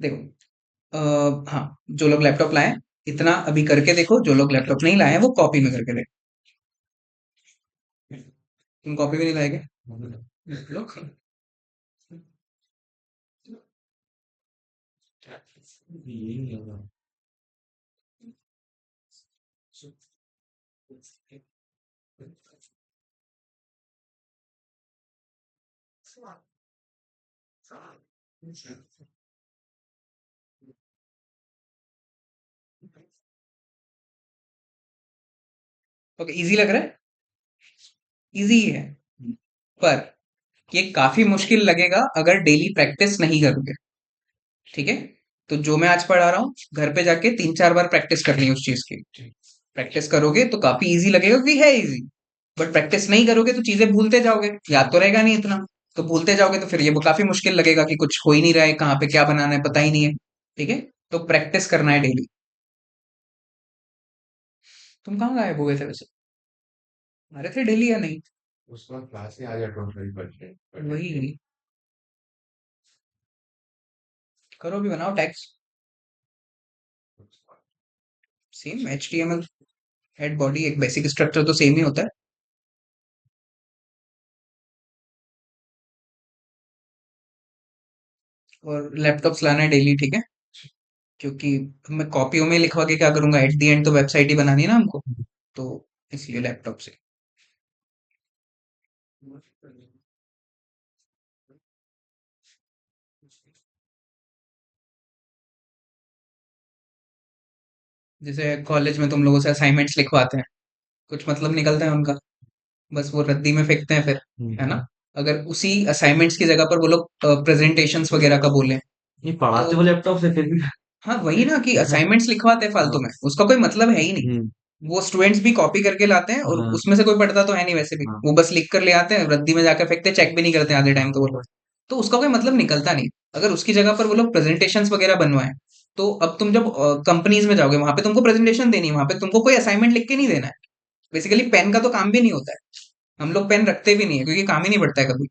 देखो, हाँ, जो लोग लैपटॉप लाए हैं, इतना अभी करके देखो, जो लोग लैपटॉप नहीं लाए हैं वो कॉपी में करके देखो। तुम कॉपी में नहीं लाएगे, लो। ये नहीं होगा। ओके, इजी लग रहा है, इजी ही है, पर ये काफी मुश्किल लगेगा अगर डेली प्रैक्टिस नहीं करोगे। ठीक है। तो जो मैं आज पढ़ा रहा हूँ, घर पे जाके 3-4 बार प्रैक्टिस करनी है उस चीज की। प्रैक्टिस करोगे तो काफी इजी लगेगा, क्योंकि है इजी। बट प्रैक्टिस नहीं करोगे तो चीजें भूलते जाओगे, याद तो रहेगा नहीं इतना। तो भूलते जाओगे तो फिर ये वो काफी मुश्किल लगेगा कि कुछ हो ही नहीं रहा है, कहाँ पे क्या बनाना है पता ही नहीं है। ठीक है। तो प्रैक्टिस करना है डेली। तुम कहाँ गायब हो गए थे वैसे, हमारे थे डेली या नहीं। उसका क्लास ही आ जाए 20%। वही, करो भी, बनाओ tags. Same H T M L, head body, एक बेसिक स्ट्रक्चर तो सेम ही होता है। और लैपटॉप्स लाना है डेली। ठीक है। क्योंकि मैं कॉपियों में लिखवा के क्या करूंगा, एट द एंड तो वेबसाइट ही बनानी है ना हमको, तो इसलिए लैपटॉप से। जैसे कॉलेज में तुम लोगों से असाइनमेंट्स लिखवाते हैं, कुछ मतलब निकलता है उनका, बस वो रद्दी में फेंकते हैं फिर, है ना। अगर उसी असाइनमेंट्स की जगह पर वो लोग प्रेजेंटेशंस वगैरह का बोले, ये तो पढ़ाते हो लैपटॉप से फिर भी। हाँ वही ना, कि असाइनमेंट्स लिखवाते हैं फालतू हाँ। में, उसका कोई मतलब है ही नहीं। हम्म। वो स्टूडेंट्स भी कॉपी करके लाते हैं और हाँ। उसमें से कोई पढ़ता तो है नहीं वैसे भी, हाँ। वो बस लिख कर ले आते हैं, रद्दी में जाकर फेंकते, चेक भी नहीं करते आधे टाइम तो वो लोग। तो उसका कोई मतलब निकलता नहीं। अगर उसकी जगह पर वो लोग प्रेजेंटेशंस वगैरह बनवाएं, तो अब तुम जब कंपनीज में जाओगे, वहां पे तुमको प्रेजेंटेशन देनी है, वहां पे तुमको कोई असाइनमेंट लिख के नहीं देना है। बेसिकली पेन का तो काम भी नहीं होता है, हम लोग पेन रखते भी नहीं है क्योंकि काम ही नहीं पड़ता है कभी।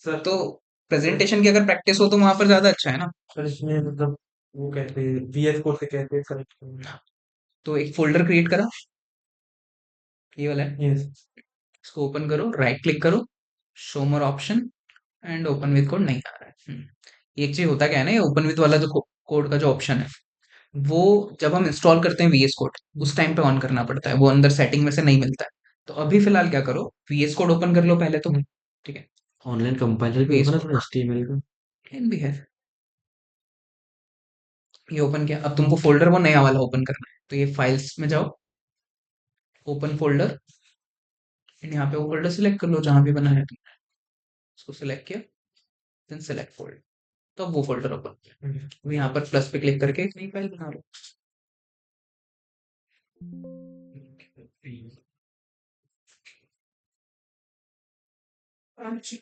सर। तो प्रेजेंटेशन की अगर प्रैक्टिस हो तो वहां पर ज्यादा अच्छा है ना। सर इसमें मतलब वो कहते हैं वीएस कोड से कहते हैं सर। तो एक फोल्डर क्रिएट करा, ये वाला है, यस। इसको ओपन करो, राइट क्लिक करो, show more option, and open with code नहीं आ रहा है। एक चीज होता क्या है ना, ये ओपन विद वाला जो कोड का जो ऑप्शन है, वो जब हम इंस्टॉल करते हैं वीएस कोड, उस टाइम पे ऑन करना पड़ता है, वो अंदर सेटिंग में से नहीं मिलता है। तो अभी फिलहाल क्या करो, वीएस कोड ओपन कर लो पहले तो, ठीक है। ऑनलाइन कंपाइलर भी वीएस होगा ना कोड थोड़ा एचटीएमएल का। इन भी है, ये ओपन किया, अब तुमको फोल्डर वो नया वाला ओपन करना है, तो ये फाइल्स में जाओ, ओपन फोल्डर, यहाँ पे वो फोल्डर सिलेक्ट कर लो जहां भी बनाया है तुमने, उसको सिलेक्ट किया, देन सिलेक्ट फोल्डर, तो अब वो फोल्डर ओपन किया। अब यहाँ पर प्लस पे क्लिक करके एक नई फाइल बना लो। अच्छा,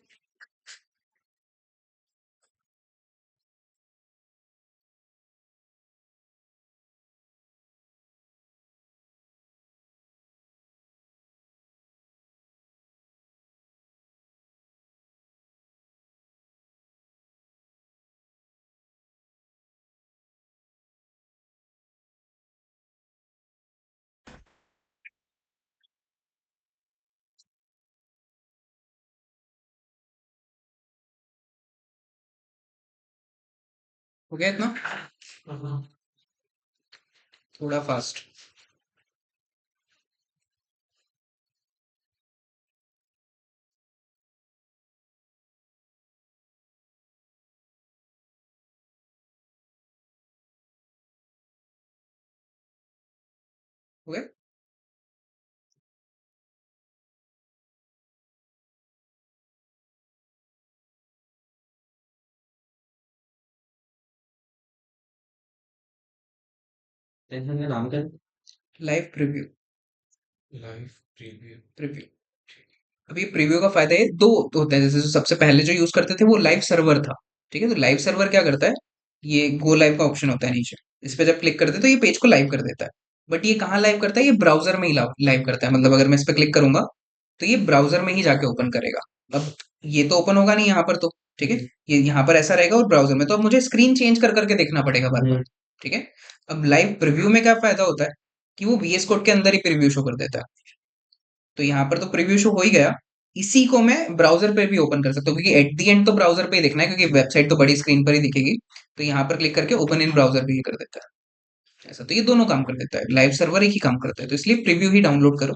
हो गया इतना, थोड़ा फास्ट। हो गया। टेंशन का नाम क्या है? Live preview. Live preview. Preview, अब ये प्रीव्यू का फायदा है, दो होता है। जैसे जो सबसे पहले जो यूज करते थे वो लाइव सर्वर था, ठीक है। तो लाइव सर्वर क्या करता है, ये गो लाइव का ऑप्शन होता है नीचे, इस पे जब क्लिक करते हैं तो ये पेज को लाइव कर देता है। बट ये कहाँ लाइव करता है, ये ब्राउजर में ही लाइव करता है। मतलब अगर मैं इस पे क्लिक करूंगा तो ये ब्राउजर में ही जाके ओपन करेगा। अब ये तो ओपन होगा नहीं यहाँ पर तो, ठीक है, ये यहाँ पर ऐसा रहेगा और ब्राउजर में तो अब मुझे स्क्रीन चेंज कर करके देखना पड़ेगा बार बार, ठीक है। अब लाइव प्रीव्यू में क्या फायदा होता है, कि वो वीएस कोड के अंदर ही प्रीव्यू शो कर देता है। तो यहाँ पर तो प्रीव्यू शो हो ही गया, इसी को मैं ब्राउजर पे भी ओपन कर सकता हूँ, क्योंकि एट द एंड तो ब्राउजर पे ही देखना है, क्योंकि वेबसाइट तो बड़ी स्क्रीन पर ही दिखेगी। तो यहाँ पर क्लिक करके ओपन इन ब्राउजर भी कर देता है। ऐसा तो ये दोनों काम कर देता है, लाइव सर्वर एक ही काम करता है, तो इसलिए प्रीव्यू ही डाउनलोड करो।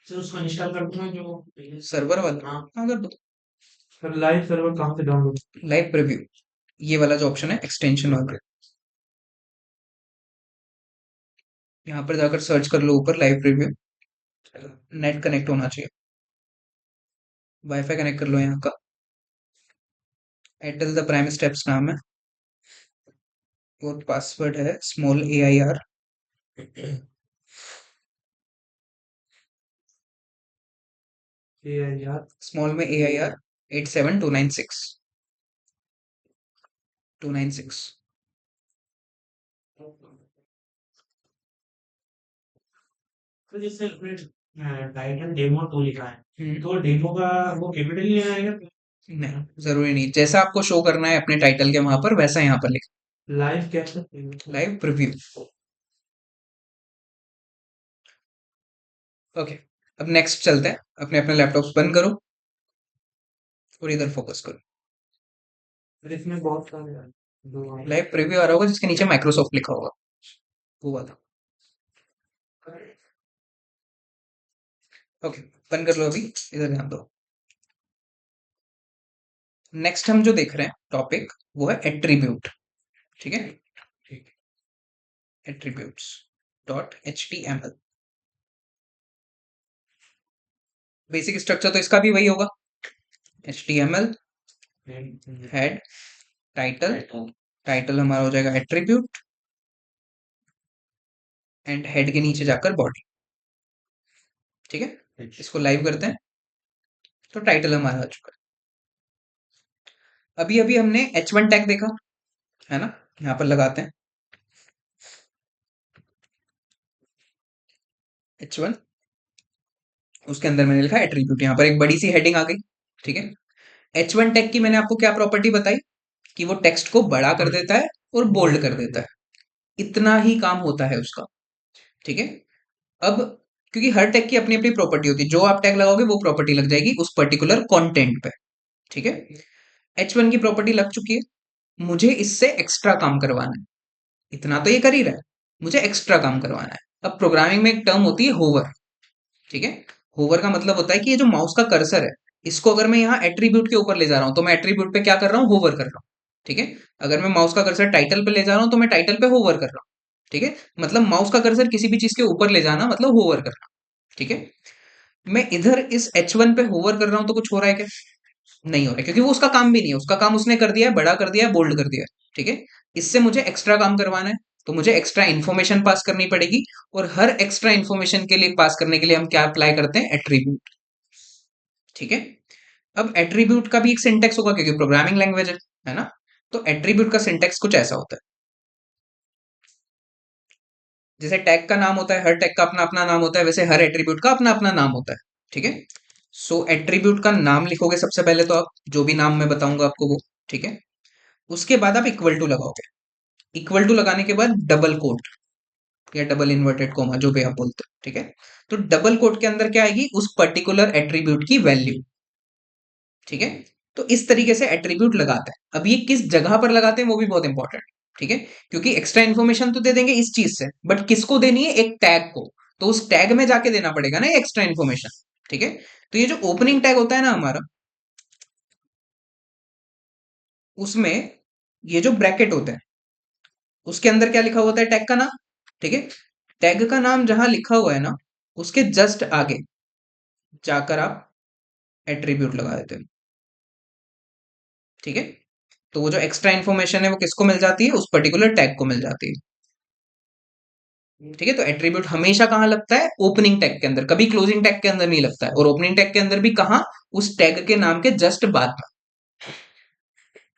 सर उसको इंस्टॉल कर दूंगा जो। सर्वर वाला, हाँ। हाँ कर दो। सर लाइव सर्वर कहाँ से डाउनलोड? लाइव प्रीव्यू, ये वाला जो ऑप्शन है एक्सटेंशन वाला, यहाँ पर जाकर सर्च कर लो ऊपर लाइव प्रीव्यू। नेट कनेक्ट होना चाहिए, वाईफाई कनेक्ट कर लो यहाँ का, एयरटेल द प्राइम स्टेप्स नाम है, और पासवर्ड है स्मॉल AIR, ये है यार। स्मॉल में AIR 87296296। तो जैसे टाइटन डेमो 2 लिखा है, हम्म, तो डेमो का वो कैपिटल ही आएगा? नहीं जरूरी नहीं, जैसा आपको शो करना है अपने टाइटल के वहां पर वैसा यहाँ पर लिख, लाइव कैसे? Live preview. ओके, अब नेक्स्ट चलते हैं, अपने अपने लैपटॉप बंद करो और इधर फोकस करो। फिर इसमें बहुत सारे हैं। लाइव प्रीव्यू आ रहा होगा जिसके नीचे माइक्रोसॉफ्ट लिखा होगा, वो वाला। ओके, बंद कर लो अभी, इधर ध्यान दो। नेक्स्ट हम जो देख रहे हैं टॉपिक, वो है एट्रीब्यूट। ठीक है, attributes dot H T M L. Basic structure तो इसका भी वही होगा, H T M L, head, title, title हमारा हो जाएगा एट्रीब्यूट, एंड हेड के नीचे जाकर बॉडी। ठीक है, इसको लाइव करते हैं, तो टाइटल हमारा आ चुका है। अभी अभी हमने H1 टैग देखा है ना, यहाँ पर लगाते हैं H1, उसके अंदर मैंने लिखा एट्रीब्यूट, यहाँ पर एक बड़ी सी हेडिंग आ गई। ठीक है, H1 टैग की मैंने आपको क्या प्रॉपर्टी बताई, कि वो टेक्स्ट को बड़ा कर देता है और बोल्ड कर देता है, इतना ही काम होता है उसका। ठीक है, अब क्योंकि हर टैग की अपनी अपनी प्रॉपर्टी होती है, जो आप टैग लगाओगे वो प्रॉपर्टी लग जाएगी उस पर्टिकुलर कंटेंट पे। ठीक है, H1 की प्रॉपर्टी लग चुकी है, मुझे इससे एक्स्ट्रा काम करवाना है। इतना तो ये कर ही रहा है, मुझे एक्स्ट्रा काम करवाना है। अब प्रोग्रामिंग में एक टर्म होती है होवर। ठीक है, होवर का मतलब होता है कि ये जो माउस का कर्सर है, इसको अगर मैं यहाँ एट्रीब्यूट के ऊपर ले जा रहा हूं, तो मैं एट्रीब्यूट पे क्या कर रहा हूँ, होवर कर रहा हूँ। ठीक है, अगर मैं माउस का कर्सर टाइटल पे ले जा रहा हूं, तो मैं टाइटल पे होवर कर रहा हूँ। ठीक है, मतलब माउस का कर्सर किसी भी चीज के ऊपर ले जाना मतलब होवर करना। ठीक है, मैं इधर इस H1 पे होवर कर रहा हूं, तो कुछ हो रहा है क्या? नहीं हो रहा है, क्योंकि वो उसका काम भी नहीं है, उसका काम उसने कर दिया है, बड़ा कर दिया है, बोल्ड कर दिया है। ठीक है, इससे मुझे एक्स्ट्रा काम करवाना है, तो मुझे एक्स्ट्रा इन्फॉर्मेशन पास करनी पड़ेगी, और हर एक्स्ट्रा इन्फॉर्मेशन के लिए पास करने के लिए हम क्या अप्लाई करते हैं, एट्रीब्यूट। ठीक है, अब एट्रीब्यूट का भी एक सिंटेक्स होगा, क्योंकि प्रोग्रामिंग लैंग्वेज है ना, तो एट्रीब्यूट का सिंटेक्स कुछ ऐसा होता है, जैसे टैग का नाम होता है, हर टैग का अपना अपना नाम होता है, वैसे हर एट्रीब्यूट का अपना अपना नाम होता है। ठीक है, सो एट्रीब्यूट का नाम लिखोगे सबसे पहले, तो आप जो भी नाम मैं बताऊंगा आपको वो। ठीक है, उसके बाद आप इक्वल टू लगाओगे, इक्वल टू लगाने के बाद डबल कोट या डबल इन्वर्टेड कोमा, जो भी आप बोलते हो। ठीक है, तो डबल कोट के अंदर क्या आएगी, उस पर्टिकुलर एट्रीब्यूट की वैल्यू। ठीक है, तो इस तरीके से एट्रीब्यूट लगाते हैं। अब ये किस जगह पर लगाते हैं वो भी बहुत इंपॉर्टेंट। ठीक है, क्योंकि एक्स्ट्रा इन्फॉर्मेशन तो दे देंगे इस चीज से, बट किसको देनी है, एक टैग को, तो उस टैग में जाके देना पड़ेगा ना एक्स्ट्रा इन्फॉर्मेशन। ठीक है, तो ये जो ओपनिंग टैग होता है ना हमारा, उसमें ये जो ब्रैकेट होते हैं, उसके अंदर क्या लिखा होता है, टैग का नाम। ठीक है, टैग का नाम जहां लिखा हुआ है ना, उसके जस्ट आगे जाकर आप एट्रीब्यूट लगा देते हैं। ठीक है, तो वो जो एक्स्ट्रा इन्फॉर्मेशन है वो किसको मिल जाती है, उस पर्टिकुलर टैग को मिल जाती है। ठीक है, तो एट्रीब्यूट हमेशा कहां लगता है, ओपनिंग टैग के अंदर, कभी क्लोजिंग टैग के अंदर नहीं लगता है, और ओपनिंग टैग के अंदर भी कहां, उस टैग के नाम के जस्ट बाद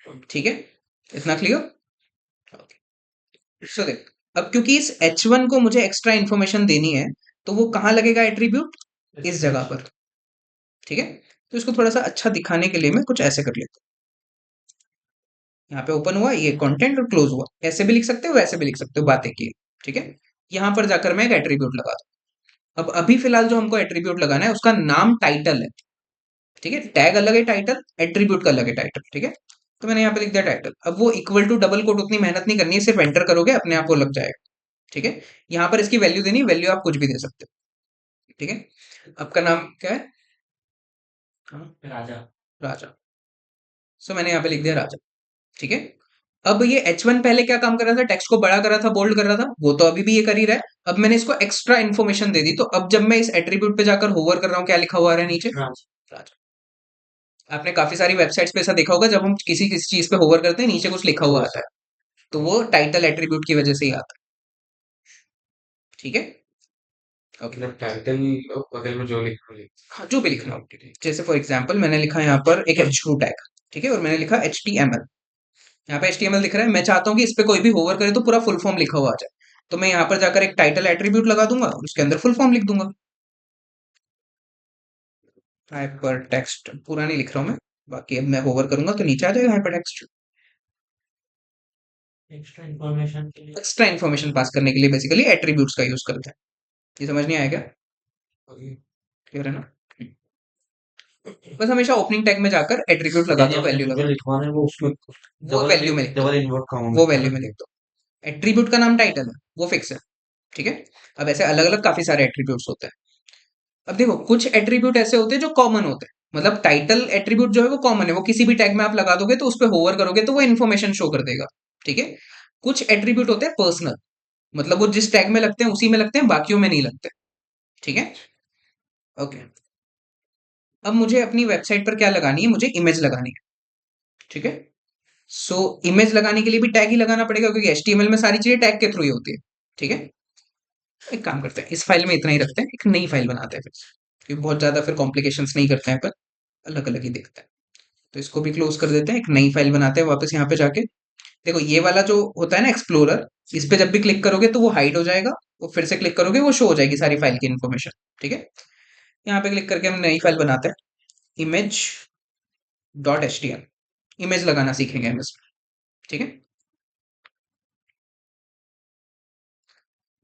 में। ठीक है, इतना क्लियर। सो देख, अब क्योंकि इस H1 को मुझे एक्स्ट्रा इन्फॉर्मेशन देनी है, तो वो कहां लगेगा एट्रीब्यूट, इस जगह पर। ठीक है, तो इसको थोड़ा सा अच्छा दिखाने के लिए मैं कुछ ऐसे कर लेता हूँ, यहाँ पे ओपन हुआ ये कंटेंट और क्लोज हुआ, ऐसे भी लिख सकते हो वैसे भी लिख सकते हो, बातें की। ठीक है, यहां पर जाकर मैं एक एट्रीब्यूट लगा दूं। अब अभी फिलहाल जो हमको एट्रीब्यूट लगाना है उसका नाम टाइटल है। ठीक है, टैग अलग है टाइटल, एट्रीब्यूट का अलग है टाइटल। ठीक है, तो मैंने यहाँ पे लिख दिया टाइटल। अब वो इक्वल टू डबल कोट उतनी मेहनत नहीं करनी है, सिर्फ एंटर करोगे अपने आप वो लग जाएगा। ठीक है, यहाँ पर इसकी वैल्यू देनी, वैल्यू आप कुछ भी दे सकते हो। ठीक है, आपका नाम क्या है, हाँ, राजा। राजा। सो मैंने यहाँ पे लिख दिया राजा। ठीक है, अब ये H1 पहले क्या काम कर रहा था, टेक्स्ट को बड़ा कर रहा था, बोल्ड कर रहा था, वो तो अभी भी ये कर ही रहा है। अब मैंने इसको एक्स्ट्रा इन्फॉर्मेशन दे दी, तो अब जब मैं इस एट्रीब्यूट पे जाकर होवर कर रहा हूँ, क्या लिखा हुआ आ रहा है नीचे, राजा। आपने काफी सारी वेबसाइट्स पे ऐसा देखा होगा, जब हम किसी किसी चीज पे होवर करते हैं नीचे कुछ लिखा हुआ आता है, तो वो टाइटल एट्रीब्यूट की वजह से ही आता है। ठीक है, ओके, मतलब टाइटल बगल में जो लिखा हाँ जो भी लिखना हो। जैसे फॉर एग्जाम्पल मैंने लिखा यहाँ पर एक H2 टैग। ठीक है, और मैंने लिखा HTML, यहाँ पे HTML दिख रहा है, मैं चाहता हूँ कि इस पे कोई भी होवर करे तो पूरा फुल फॉर्म लिखा हुआ आ जाए, तो मैं यहाँ पर जाकर एक टाइटल एट्रीब्यूट लगा दूंगा और उसके अंदर फुल फॉर्म लिख दूंगा। हाइपर टेक्स्ट पूरा नहीं लिख रहा हूँ मैं, बाकी अब मैं होवर करूंगा तो नीचे आ जाएगा हाइपर टेक्स्ट। एक्स्ट्रा इन्फॉर्मेशन के लिए। एक्स्ट्रा इन्फॉर्मेशन पास करने के लिए बेसिकली एट्रीब्यूट्स का यूज करते हैं। ये समझ नहीं आएगा, क्लियर है ना। बस हमेशा ओपनिंग टैग में जाकर एट्रीब्यूट लगा यानी दो, अपने वैल्यू को लगा जो लिखवाना है वो उसमें दो, वो वैल्यू में लिख दो, डबल इन्वर्ट काम वो है वैल्यू ना? में लिख दो। एट्रीब्यूट का नाम टाइटल है, वो फिक्स है। ठीक है। अब ऐसे अलग अलग काफी सारे एट्रीब्यूट्स होते हैं। अब देखो कुछ एट्रीब्यूट ऐसे होते हैं जो कॉमन होते हैं, मतलब टाइटल एट्रीब्यूट जो है वो कॉमन है, वो किसी भी टैग में आप लगा दोगे तो उस पर होवर करोगे तो वो इन्फॉर्मेशन शो कर देगा। ठीक है। कुछ एट्रीब्यूट होते हैं पर्सनल, मतलब वो जिस टैग में लगते हैं उसी में लगते हैं, बाकियों में नहीं लगते। ठीक है। ओके। अब मुझे अपनी वेबसाइट पर क्या लगानी है, मुझे इमेज लगानी है। ठीक है। सो इमेज लगाने के लिए भी टैग ही लगाना पड़ेगा, क्योंकि एचटीएमएल में सारी चीजें टैग के थ्रू ही होती है। ठीक है। एक काम करते हैं, इस फाइल में इतना ही रखते हैं, एक नई फाइल बनाते हैं फिर, क्योंकि बहुत ज्यादा फिर कॉम्प्लिकेशंस नहीं करते हैं, पर अलग अलग ही देखते हैं। तो इसको भी क्लोज कर देते हैं, एक नई फाइल बनाते हैं वापस यहाँ पे जाके। देखो ये वाला जो होता है ना एक्सप्लोरर, इस पे जब भी क्लिक करोगे तो वो हाइड हो जाएगा, वो फिर से क्लिक करोगे वो शो हो जाएगी सारी फाइल की इन्फॉर्मेशन। ठीक है। यहाँ पे क्लिक करके हम नई फाइल बनाते हैं, image dot H T M, image लगाना सीखेंगे हम इसमें। ठीक है।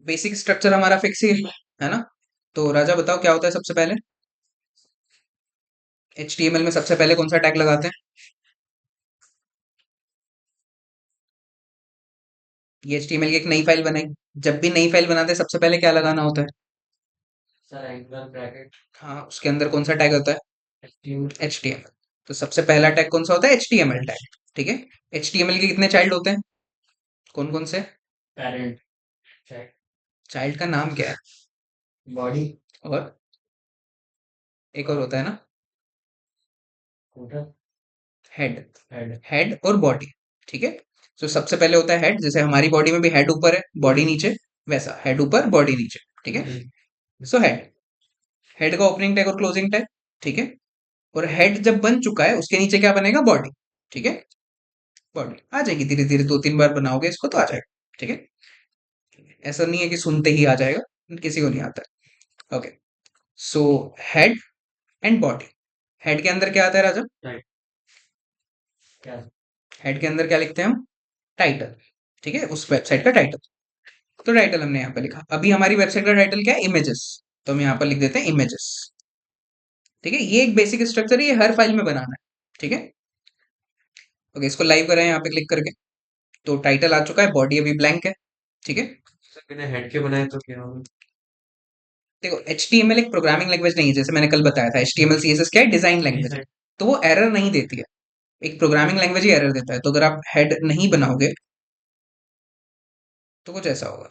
बेसिक स्ट्रक्चर हमारा फिक्स ही है ना। तो राजा बताओ क्या होता है सबसे पहले, एच टी एम एल में सबसे पहले कौन सा टैग लगाते हैं। ये एच टी एम एल की एक नई फाइल बनाई, जब भी नई फाइल बनाते हैं सबसे पहले क्या लगाना होता है। सर एंगल ब्रैकेट हाँ, उसके अंदर कौन सा टैग होता है, HTML H T M L. तो सबसे पहला टैग कौन सा होता है, H T M L tag. ठीक है। एच टी एम एल के कितने चाइल्ड होते हैं, कौन कौन से। पेरेंट चेक चाइल्ड का नाम क्या है, बॉडी और एक और होता है ना, फुटर हेड। हेड हेड और बॉडी। ठीक है। तो सबसे पहले होता है हेड, जैसे हमारी बॉडी में भी हेड ऊपर है बॉडी नीचे, वैसा हेड ऊपर बॉडी नीचे। ठीक है। सो हेड, हेड का ओपनिंग टैग और क्लोजिंग टैग। ठीक है। और हेड जब बन चुका है उसके नीचे क्या बनेगा, बॉडी। ठीक है। बॉडी आ जाएगी धीरे धीरे, दो तीन बार बनाओगे इसको तो आ जाएगा। ठीक है। ऐसा नहीं है कि सुनते ही आ जाएगा, किसी को नहीं आता है। Okay. So head and body. Head के अंदर क्या आता है राजा, राइट क्या हेड के अंदर क्या लिखते हैं हम, टाइटल। ठीक है, उस वेबसाइट का टाइटल। तो टाइटल हमने यहाँ पे लिखा, अभी हमारी वेबसाइट का टाइटल क्या है, इमेजेस। तो हम यहाँ पर लिख देते हैं इमेजेस। ठीक है। ये एक बेसिक स्ट्रक्चर है, ये हर फाइल में बनाना है। ठीक है। ओके, इसको लाइव करें यहाँ पे क्लिक करके, तो टाइटल आ चुका है, बॉडी अभी ब्लैंक है। ठीक है। सर बिना हेड के बनाए तो क्या होगा? देखो HTML एक प्रोग्रामिंग लैंग्वेज नहीं है, जैसे मैंने कल बताया था HTML CSS क्या है, डिजाइन लैंग्वेज है। डिजाइन तो वो एरर नहीं देती है, एक प्रोग्रामिंग लैंग्वेज ही एरर देता है। तो अगर आप हेड नहीं बनाओगे तो कुछ ऐसा होगा।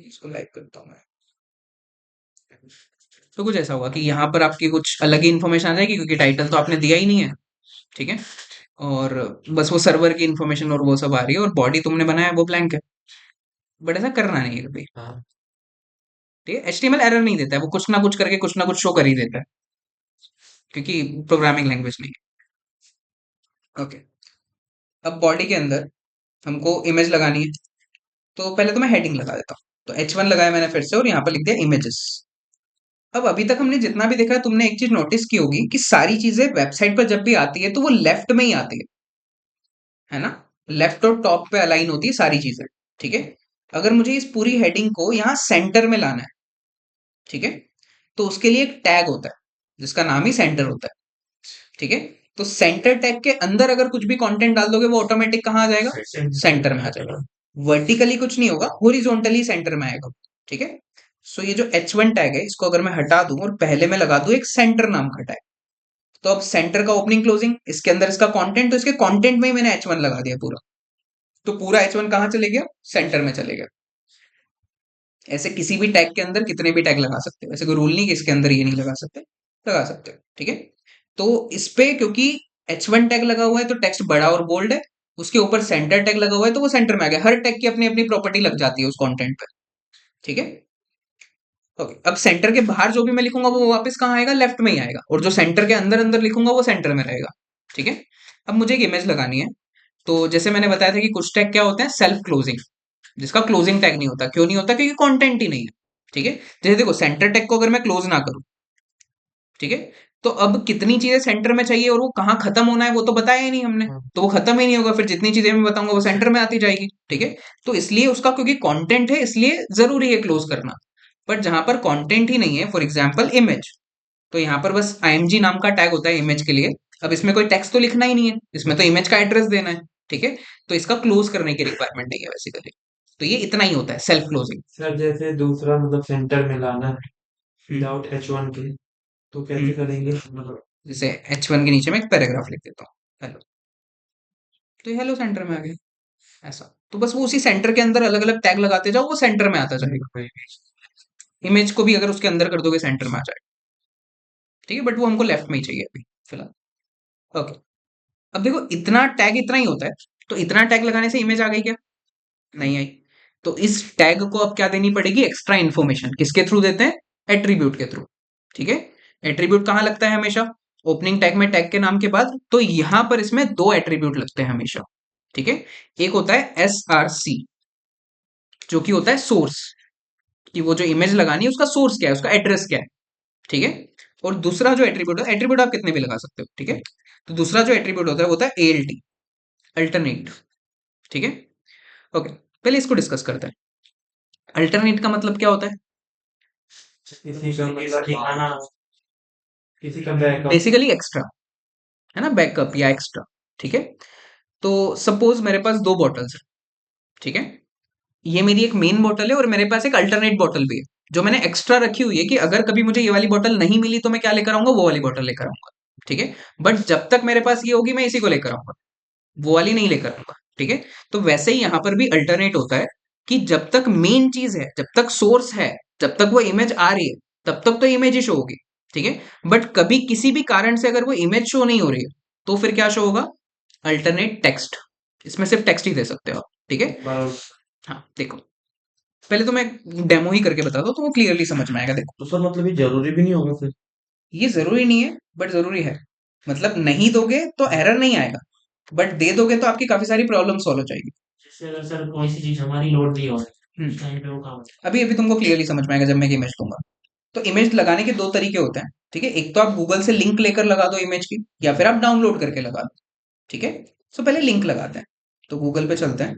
इसको लाइव करता हूँ मैं। तो कुछ ऐसा होगा कि यहाँ पर आपकी कुछ अलग ही इन्फॉर्मेशन आ जाएगी, क्योंकि टाइटल तो आपने दिया ही नहीं है। ठीक है। और बस वो सर्वर की इन्फॉर्मेशन और वो सब आ रही है, और बॉडी तुमने बनाया वो ब्लैंक है। बट ऐसा करना नहीं है कभी। हाँ ठीक है। HTML एरर नहीं देता है, वो कुछ ना कुछ करके कुछ ना कुछ शो कर ही देता है, क्योंकि प्रोग्रामिंग लैंग्वेज नहीं है। ओके। अब बॉडी के अंदर हमको इमेज लगानी है, तो पहले तो मैं हेडिंग लगा देता हूँ। तो H1 लगाया मैंने फिर से, और यहाँ पर लिख दिया इमेजेस। अब अभी तक हमने जितना भी देखा है, तुमने एक चीज नोटिस की होगी कि सारी चीजें वेबसाइट पर जब भी आती है तो वो लेफ्ट में ही आती है ना। लेफ्ट और टॉप पे अलाइन होती है सारी चीजें। ठीक है। अगर मुझे इस पूरी हेडिंग को यहाँ सेंटर में लाना है, ठीक है, तो उसके लिए एक टैग होता है जिसका नाम ही सेंटर होता है। ठीक है। तो सेंटर टैग के अंदर अगर कुछ भी कंटेंट डाल दोगे वो ऑटोमेटिक कहाँ आ जाएगा, सेंटर में आ जाएगा। वर्टिकली कुछ नहीं होगा, हॉरिजॉन्टली सेंटर में आएगा। ठीक है। सो ये जो H1 टैग है, इसको अगर मैं हटा दूं और पहले में लगा दूं एक सेंटर नाम का टैग, तो अब सेंटर का ओपनिंग क्लोजिंग, इसके अंदर इसका कंटेंट, तो इसके कंटेंट में ही मैंने H1 लगा दिया पूरा। तो पूरा H1 कहाँ चले गया, सेंटर में चले गया। ऐसे किसी भी टैग के अंदर कितने भी टैग लगा सकते हो, ऐसे कोई रूल नहीं कि इसके अंदर ये नहीं लगा सकते, लगा सकते हो। ठीक है। तो इस पे क्योंकि H1 टैग लगा हुआ है तो टेक्स्ट बड़ा और बोल्ड है, उसके ऊपर सेंटर टैग लगा हुआ है तो वो सेंटर में आ गया। हर टैग की अपनी अपनी प्रॉपर्टी लग जाती है उस कंटेंट पे। ठीक है। ओके। अब सेंटर के बाहर जो भी मैं लिखूंगा वो वापस कहाँ आएगा, लेफ्ट में ही आएगा, और जो सेंटर के अंदर अंदर लिखूंगा वो सेंटर में रहेगा। ठीक है। अब मुझे एक इमेज लगानी है, तो जैसे मैंने बताया था कि कुछ टैग क्या होते हैं, सेल्फ क्लोजिंग, जिसका क्लोजिंग टैग नहीं होता। क्यों नहीं होता, क्योंकि कंटेंट ही नहीं है। ठीक है। जैसे देखो सेंटर टैग को अगर मैं क्लोज ना करूं, ठीक है, तो अब कितनी चीजें सेंटर में चाहिए और वो कहाँ खत्म होना है वो तो बताया ही नहीं हमने, हाँ तो वो खत्म ही नहीं होगा, फिर जितनी चीजें मैं बताऊंगा वो सेंटर में आती जाएगी। ठीक है। तो इसलिए उसका क्योंकि कंटेंट है इसलिए जरूरी है क्लोज करना। बट जहां पर कंटेंट ही नहीं है, फॉर एग्जाम्पल इमेज, तो यहाँ पर बस img नाम का टैग होता है इमेज के लिए। अब इसमें कोई टेक्स्ट तो लिखना ही नहीं है, इसमें तो इमेज का एड्रेस देना है। ठीक है, तो इसका क्लोज करने की रिक्वायरमेंट नहीं है बेसिकली। तो ये इतना ही होता है सेल्फ क्लोजिंग। सर जैसे दूसरा मतलब सेंटर में लाना है हम्म विदाउट H1 के, तो कैसे हम्म करेंगे मतलब? जैसे H1 के नीचे मैं एक पैराग्राफ लिख देता हूँ, हेलो, तो ये हेलो सेंटर में आ गया। ऐसा तो बस वो उसी सेंटर के अंदर अलग अलग टैग लगाते जाओ, वो सेंटर में आता जाएगा। कोई इमेज को भी अगर उसके अंदर कर दोगे सेंटर में आ जाएगा। ठीक है, बट वो हमको लेफ्ट में ही चाहिए अभी फिलहाल। ओके, अब देखो इतना टैग इतना ही होता है। तो इतना टैग लगाने से इमेज आ गई क्या? नहीं आई। तो इस टैग को अब क्या देनी पड़ेगी? Extra information. किसके थ्रू देते हैं? एट्रीब्यूट के थ्रू। ठीक है, एट्रीब्यूट कहाँ लगता है हमेशा? ओपनिंग टैग में टैग के नाम के बाद। तो यहां पर इसमें दो एट्रीब्यूट लगते हैं हमेशा। ठीक है, एक होता है SRC, जो कि होता है सोर्स, कि वो जो इमेज लगानी है उसका सोर्स क्या है, उसका एड्रेस क्या है। ठीक है, और दूसरा जो एट्रीब्यूट है, एट्रीब्यूट आप कितने भी लगा सकते हो। ठीक है, तो दूसरा जो एट्रीब्यूट होता है वो होता है ALT, अल्टरनेट। ठीक है, ओके, पहले इसको डिस्कस करते हैं। अल्टरनेट का मतलब क्या होता है? किसी का मतलब ठिकाना, किसी का बैकअप। बेसिकली एक्स्ट्रा, है ना, बैकअप या एक्स्ट्रा। ठीक है, तो सपोज मेरे पास दो बॉटल्स है। ठीक है, ये मेरी एक मेन बॉटल है और मेरे पास एक अल्टरनेट बॉटल भी है, जो मैंने एक्स्ट्रा रखी हुई है कि अगर कभी मुझे ये वाली बॉटल नहीं मिली तो मैं क्या लेकर आऊंगा? वो वाली बॉटल लेकर आऊंगा। ठीक है, बट जब तक मेरे पास ये होगी मैं इसी को लेकर आऊंगा, वो वाली नहीं लेकर आऊंगा। ठीक है, तो वैसे ही यहां पर भी अल्टरनेट होता है कि जब तक मेन चीज है, जब तक सोर्स है, जब तक वो इमेज आ रही है, तब तक तो इमेज ही शो होगी। ठीक है, बट कभी किसी भी कारण से अगर वो इमेज शो नहीं हो रही है, तो फिर क्या शो होगा? Alternate text. इसमें सिर्फ टेक्स्ट ही दे सकते हो आप। ठीक है, बस। हाँ देखो, पहले तो मैं डेमो ही करके बता दो तो वो क्लियरली समझ में आएगा। देखो, तो सर मतलब ये जरूरी भी नहीं होगा फिर? ये जरूरी नहीं है बट जरूरी है। मतलब नहीं दोगे तो एरर नहीं आएगा, बट दे दोगे तो आपकी काफी सारी प्रॉब्लम सॉल्व हो जाएगी। जैसे अगर सर कोई सी चीज हमारी लोड नहीं हो रही, हम्म उस टाइम पे वो काम। अभी अभी तुमको क्लियरली समझ में आएगा जब मैं इमेज दूंगा। तो इमेज लगाने के दो तरीके होते हैं। ठीक है, एक तो आप गूगल से लिंक लेकर लगा दो इमेज की, या फिर आप डाउनलोड करके लगा दो। ठीक है, सो पहले लिंक लगाते हैं। तो गूगल पे चलते हैं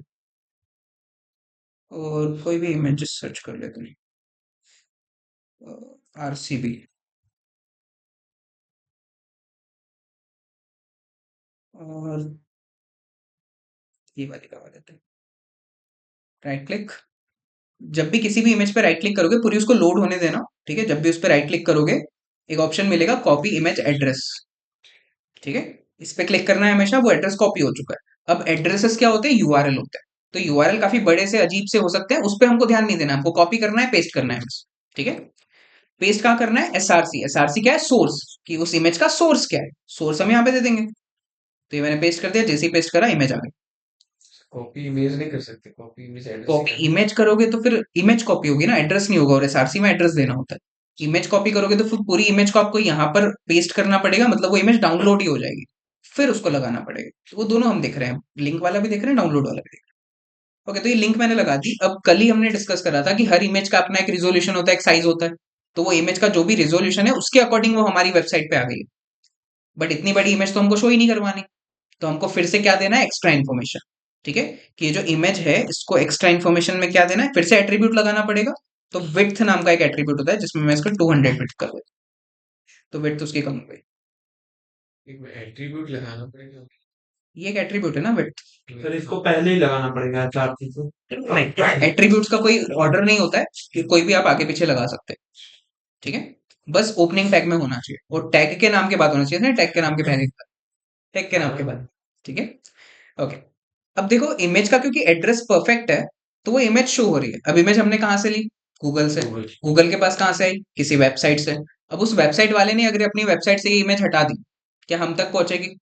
और कोई भी इमेजेस सर्च कर लेते हैं। RCB, और ये वाली लगा देते हैं। राइट क्लिक, जब भी किसी भी इमेज पे राइट क्लिक करोगे पूरी उसको लोड होने देना। ठीक है, जब भी उस पर राइट क्लिक करोगे एक ऑप्शन मिलेगा कॉपी इमेज एड्रेस। ठीक है, इस पे क्लिक करना है हमेशा, वो एड्रेस कॉपी हो चुका है। अब एड्रेसेस क्या होते हैं? यूआरएल होते हैं। तो यूआरएल काफी बड़े से अजीब से हो सकते हैं, उस पर हमको ध्यान नहीं देना, हमको कॉपी करना है, पेस्ट करना है बस। ठीक है, पेस्ट कहाँ करना है? SRC। SRC क्या है? सोर्स, कि उस इमेज का सोर्स क्या है, सोर्स हम यहाँ पे दे देंगे। तो ये मैंने पेस्ट कर दिया, जैसे ही पेस्ट करा इमेज आ गई। कॉपी इमेज नहीं कर सकते, कॉपी इमेज एड्रेस ही कॉपी करना। इमेज करोगे तो फिर इमेज कॉपी होगी ना, एड्रेस नहीं होगा, और SRC में एड्रेस देना होता है। इमेज कॉपी करोगे तो फिर पूरी इमेज को आपको यहाँ पर पेस्ट करना पड़ेगा, मतलब वो इमेज डाउनलोड ही हो जाएगी, फिर उसको लगाना पड़ेगा। तो वो दोनों हम देख रहे हैं, लिंक वाला भी देख रहे हैं, डाउनलोड वाला भी देख रहे हैं। ओके, तो ये लिंक मैंने लगा दी। अब कल ही हमने डिस्कस करा था कि हर इमेज का अपना एक रिजोल्यूशन होता है, एक साइज होता है। तो वो इमेज का जो भी रिजोल्यूशन है उसके अकॉर्डिंग वो हमारी वेबसाइट पे आ गई है। बट इतनी बड़ी इमेज तो हमको शो ही नहीं करवानी, तो हमको फिर से क्या देना है? Extra information. ठीक है, कि ये जो इमेज है इसको एक्स्ट्रा इन्फॉर्मेशन में क्या देना है? फिर से एट्रीब्यूट लगाना पड़ेगा। तो विड्थ नाम का एक एट्रीब्यूट होता है जिसमें मैं इसको 200 विड्थ कर देता हूं। तो विड्थ उसकी कम हो गई। एक एट्रीब्यूट लगाना पड़ेगा। ये एक एट्रीब्यूट है ना, विड्थ। सर इसको पहले ही लगाना पड़ेगा HRC से? नहीं, एट्रीब्यूट्स का कोई ऑर्डर नहीं होता है कि कोई भी आप आगे पीछे लगा सकते हैं। ठीक है, बस ओपनिंग टैग में होना चाहिए, और टैग के नाम के बाद होना चाहिए ना, टैग के नाम के पहले, टैग के नाम के बाद। ठीक है, ओके। अब देखो इमेज का क्योंकि एड्रेस परफेक्ट है, तो वो इमेज शो हो रही है। अब इमेज हमने कहाँ से ली? गूगल से। गूगल। गूगल के पास कहाँ से आई? किसी वेबसाइट से। अब उस वेबसाइट वाले ने अगर अपनी वेबसाइट से ये इमेज हटा दी, क्या हम तक पहुंचेगी?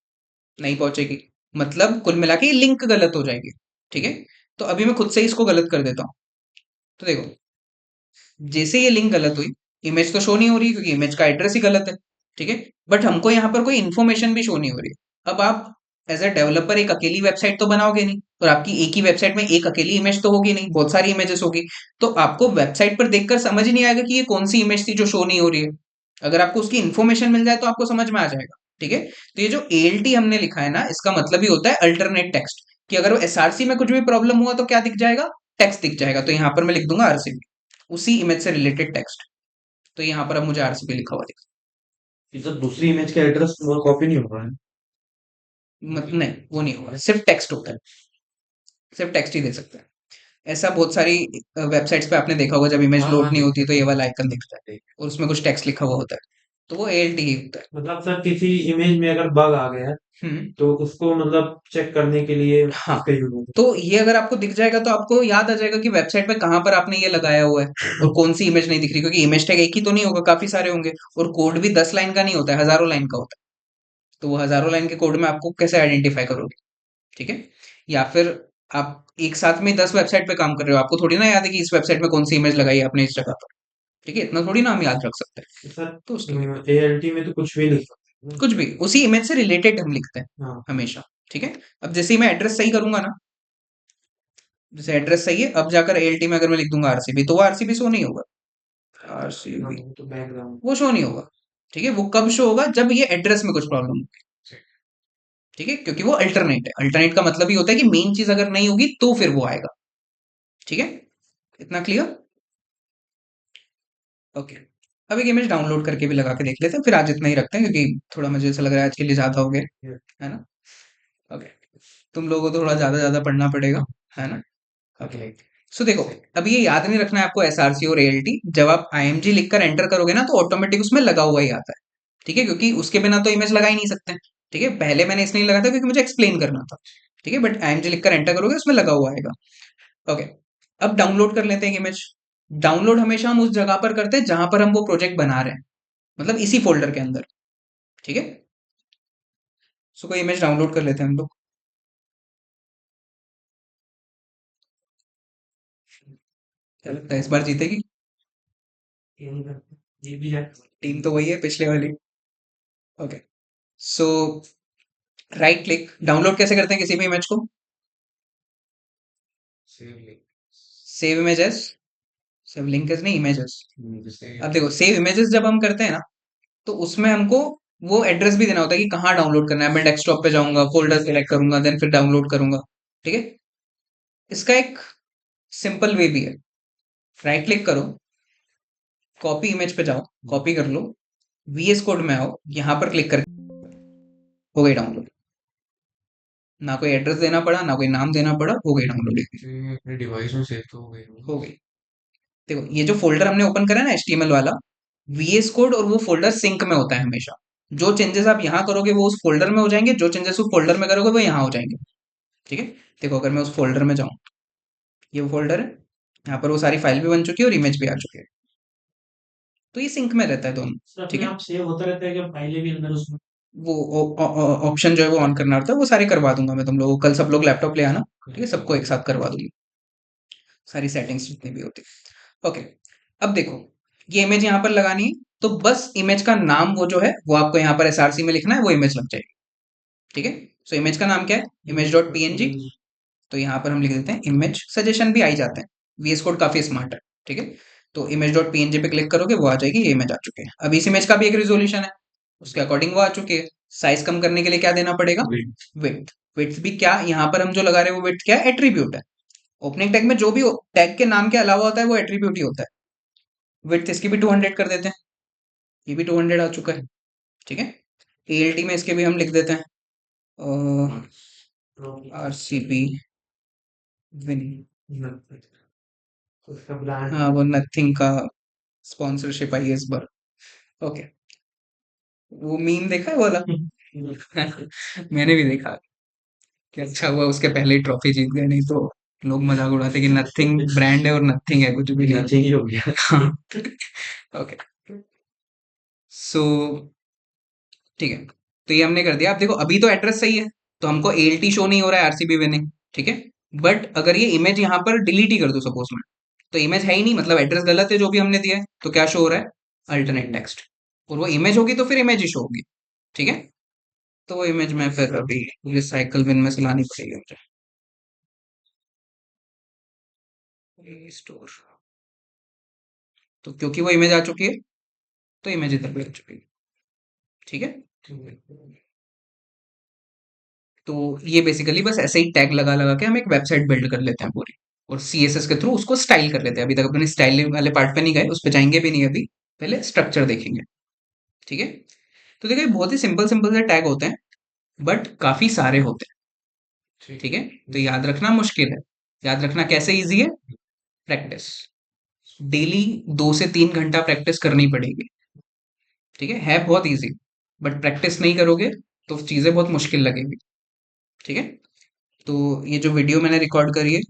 नहीं पहुंचेगी। मतलब कुल मिला के लिंक गलत हो जाएगी। ठीक है, तो अभी मैं खुद से ही इसको गलत कर देता हूँ। तो देखो, जैसे ये लिंक गलत हुई, इमेज तो शो नहीं हो रही क्योंकि इमेज का एड्रेस ही गलत है। ठीक है, बट हमको यहाँ पर कोई इन्फॉर्मेशन भी शो नहीं हो रही है। अब आप एज अ डेवलपर एक अकेली वेबसाइट तो बनाओगे नहीं, और आपकी एक ही वेबसाइट में एक अकेली इमेज तो होगी नहीं, बहुत सारी इमेजेस होगी। तो आपको वेबसाइट पर देखकर समझ ही नहीं आएगा कि ये कौन सी इमेज थी जो शो नहीं हो रही है। अगर आपको उसकी इन्फॉर्मेशन मिल जाए तो आपको समझ में आ जाएगा। ठीक है, तो ये जो ALT हमने लिखा है ना, इसका मतलब ही होता है अल्टरनेट टेक्स्ट, कि अगर वो SRC में कुछ भी प्रॉब्लम हुआ तो क्या दिख जाएगा? टेक्स्ट दिख जाएगा। तो यहाँ पर मैं लिख दूंगा RCB, उसी इमेज से रिलेटेड टेक्स्ट। तो यहाँ पर अब मुझे RCB लिखा हुआ दिखा। कि जब दूसरी इमेज का एड्रेस वो कॉपी नहीं हो रहा है। नहीं, वो नहीं होगा, सिर्फ टेक्स्ट होता है, सिर्फ टेक्स्ट ही दे सकते हैं। ऐसा बहुत सारी वेबसाइट्स पे आपने देखा होगा, जब इमेज हाँ लोड हाँ, नहीं होती देखते तो ये थे वाला आइकन दिखता है देख। और उसमें कुछ टेक्स्ट लिखा हुआ होता है, तो वो एएलटी ही होता है। मतलब सर किसी इमेज में अगर बग आ गया है हम्म। तो उसको मतलब चेक करने के लिए हाँ, इसका यूज होता तो ये अगर आपको दिख जाएगा तो आपको याद आ जाएगा कि वेबसाइट पे कहाँ पर आपने ये लगाया हुआ है और कौन सी इमेज नहीं दिख रही, क्योंकि इमेज टैग एक ही तो नहीं होगा, काफी सारे होंगे, और कोड भी 10 लाइन का नहीं होता है, हजारों लाइन का होता है। तो वो हजारों लाइन के कोड में आपको कैसे आइडेंटिफाई करोगे? ठीक है। या फिर आप एक साथ में 10 वेबसाइट पे काम कर रहे हो, आपको थोड़ी ना याद है कि इस वेबसाइट में कौन सी इमेज लगाई है आपने इस जगह पर। ठीक है, इतना थोड़ी ना हम याद रख सकते हैं। है तो उसके लिए सर। एएलटी में तो कुछ भी लिख सकते हैं कुछ भी उसी इमेज से रिलेटेड हम लिखते हैं ना। हाँ। हमेशा। ठीक है। अब जैसे ही मैं एड्रेस सही करूंगा ना, जैसे एड्रेस सही है, अब जाकर एएलटी में अगर मैं लिख दूंगा आरसीबी, तो वो आरसीबी शो नहीं होगा, हाँ, आरसीबी वो तो बैकग्राउंड। वो शो नहीं होगा। ठीक है, वो कब शो होगा? जब ये एड्रेस में कुछ प्रॉब्लम होगी। ठीक है, क्योंकि वो अल्टरनेट है, अल्टरनेट का मतलब ही होता है कि मेन चीज अगर नहीं होगी तो फिर वो आएगा। ठीक है, इतना क्लियर? ओके। अब एक इमेज डाउनलोड करके भी लगा के देख लेते हैं, फिर आज इतना ही रखते हैं, क्योंकि थोड़ा मुझे ऐसा लग रहा है आज के लिए ज्यादा हो गया, है ना? ओके। तुम लोगों को थोड़ा ज्यादा ज्यादा पढ़ना पड़ेगा, है ना? ओके। सो देखो, अब ये याद नहीं रखना है आपको एसआरसी और एएलटी, जब आप आईएमजी लिखकर एंटर करोगे ना तो ऑटोमेटिक उसमें लगा हुआ ही आता है। ठीक है, क्योंकि उसके बिना तो इमेज लगा ही नहीं सकते। ठीक है, पहले मैंने इसलिए लगा था क्योंकि मुझे एक्सप्लेन करना था। ठीक है, बट आईएमजी लिखकर एंटर करोगे उसमें लगा हुआ आएगा। ओके। अब डाउनलोड कर लेते हैं इमेज। डाउनलोड हमेशा हम उस जगह पर करते हैं जहां पर हम वो प्रोजेक्ट बना रहे हैं, मतलब इसी फोल्डर के अंदर। ठीक है। सो कोई इमेज डाउनलोड कर लेते हैं हम लोग। क्या लगता है इस बार जीतेगी? ये भी है। टीम तो वही है पिछले वाली। ओके। सो राइट क्लिक, डाउनलोड कैसे करते हैं किसी भी इमेज को? Save link. Save images, save link नहीं, इमेजेस। जैसे अब देखो, सेव इमेजेस जब हम करते हैं ना, तो उसमें हमको वो एड्रेस भी देना होता है कि कहाँ डाउनलोड करना है। मैं डेस्कटॉप पे जाऊंगा, फोल्डर सेलेक्ट करूंगा, देन फिर डाउनलोड करूंगा। ठीक है। इसका एक सिंपल वे भी है। राइट क्लिक करो, कॉपी इमेज पे जाओ, कॉपी कर लो, वीएस कोड में आओ, यहाँ पर क्लिक करके हो गई डाउनलोड। ना कोई एड्रेस देना पड़ा, ना कोई नाम देना पड़ा, हो गई डाउनलोड। अपने डिवाइस में सेव तो हो गई हो होगी। गई। देखो, ये जो फोल्डर हमने ओपन करा है ना एचटीएमएल वाला, वीएस कोड और वो फोल्डर सिंक में होता है हमेशा। जो चेंजेस आप यहाँ करोगे वो उस फोल्डर में हो जाएंगे, जो चेंजेस उस फोल्डर में करोगे वो यहाँ हो जाएंगे। ठीक है। देखो, अगर मैं उस फोल्डर में जाऊँ, ये वो फोल्डर है, यहाँ पर वो सारी फाइल भी बन चुकी है और इमेज भी आ चुकी है, तो ये सिंक में रहता है सर दोनों। ठीक अपने है। आप सेव होता रहता है कि फाइलें भी अंदर उसमें। वो ऑप्शन जो है वो ऑन करना होता है, वो सारे करवा दूंगा मैं तुम लोगों को, कल सब लोग लैपटॉप ले आना। ठीक है, सबको एक साथ करवा दूंगी, सारी सेटिंग्स जितनी भी होती है। ओके। अब देखो, ये इमेज यहाँ पर लगानी है, तो बस इमेज का नाम वो जो है वो आपको यहाँ पर एसआरसी में लिखना है, वो इमेज लग जाएगी। ठीक है। सो इमेज का नाम क्या है? Image dot PNG. तो यहाँ पर हम लिख देते हैं इमेज, सजेशन भी आ ही जाते हैं, वीएस कोड काफी स्मार्ट है। ठीक है। तो इमेज डॉट पीएनजी पे क्लिक करोगे, वो आ जाएगी, ये इमेज आ चुकी है। अब इस इमेज का भी एक रिजोल्यूशन है, उसके अकॉर्डिंग वो आ चुकी है। साइज कम करने के लिए क्या देना पड़ेगा? विड्थ। विड्थ भी क्या, यहाँ पर हम जो लगा रहे हैं वो विड्थ क्या है? एट्रीब्यूट है। ओपनिंग टैग में जो भी टैग के नाम के अलावा होता है वो एट्रीब्यूट ही होता है। विड्थ इसकी भी 200 कर देते हैं, ये भी 200 आ चुका है। ठीक है। एएलटी में इसके भी हम लिख देते हैं आरसीबी विन। उसका ब्रांड। हाँ, वो नथिंग का स्पॉन्सरशिप आई है इस बार। ओके। वो मीम देखा है वो वाला? मैंने भी देखा कि अच्छा हुआ उसके पहले ही ट्रॉफी जीत गए, नहीं तो लोग मजाक उड़ाते कि नथिंग ब्रांड है और नथिंग है कुछ भी नहीं। नथिंग ही हो गया। हाँ। ओके। सो ठीक है, तो ये हमने कर दिया। अब देखो, अभी तो एड्रेस सही है, तो हमको एएलटी शो नहीं हो रहा है, आरसीबी विनिंग। ठीक है। बट अगर ये इमेज यहाँ पर डिलीट ही कर दो सपोज में, तो इमेज है ही नहीं, मतलब एड्रेस गलत है जो भी हमने दिया है, तो क्या शो हो रहा है? Alternate text. और वो इमेज होगी तो फिर इमेज ही शो होगी। ठीक है। तो वो इमेज में फिर अभी रिसाइकल बिन में से लानी पड़ेगी मुझे, स्टोर। तो क्योंकि वो इमेज आ चुकी है, तो इमेज इधर भी आ चुकी है। ठीक है। तो ये बेसिकली बस ऐसे ही टैग लगा लगा के हम एक वेबसाइट बिल्ड कर लेते हैं पूरी, और सीएसएस के थ्रू उसको स्टाइल कर लेते हैं। अभी तक अपने स्टाइल वाले पार्ट पे नहीं गए, उस पे जाएंगे भी नहीं अभी, पहले स्ट्रक्चर देखेंगे। ठीक है। तो देखो ये बहुत ही सिंपल सिंपल से टैग होते हैं, बट काफी सारे होते हैं। ठीक ठीक है। है, तो याद रखना मुश्किल है। याद रखना कैसे इजी है? प्रैक्टिस। डेली 2 से 3 घंटा प्रैक्टिस करनी पड़ेगी। ठीक है बहुत इजी, बट प्रैक्टिस नहीं करोगे तो चीजें बहुत मुश्किल लगेंगी। ठीक है, तो ये जो वीडियो मैंने रिकॉर्ड करी है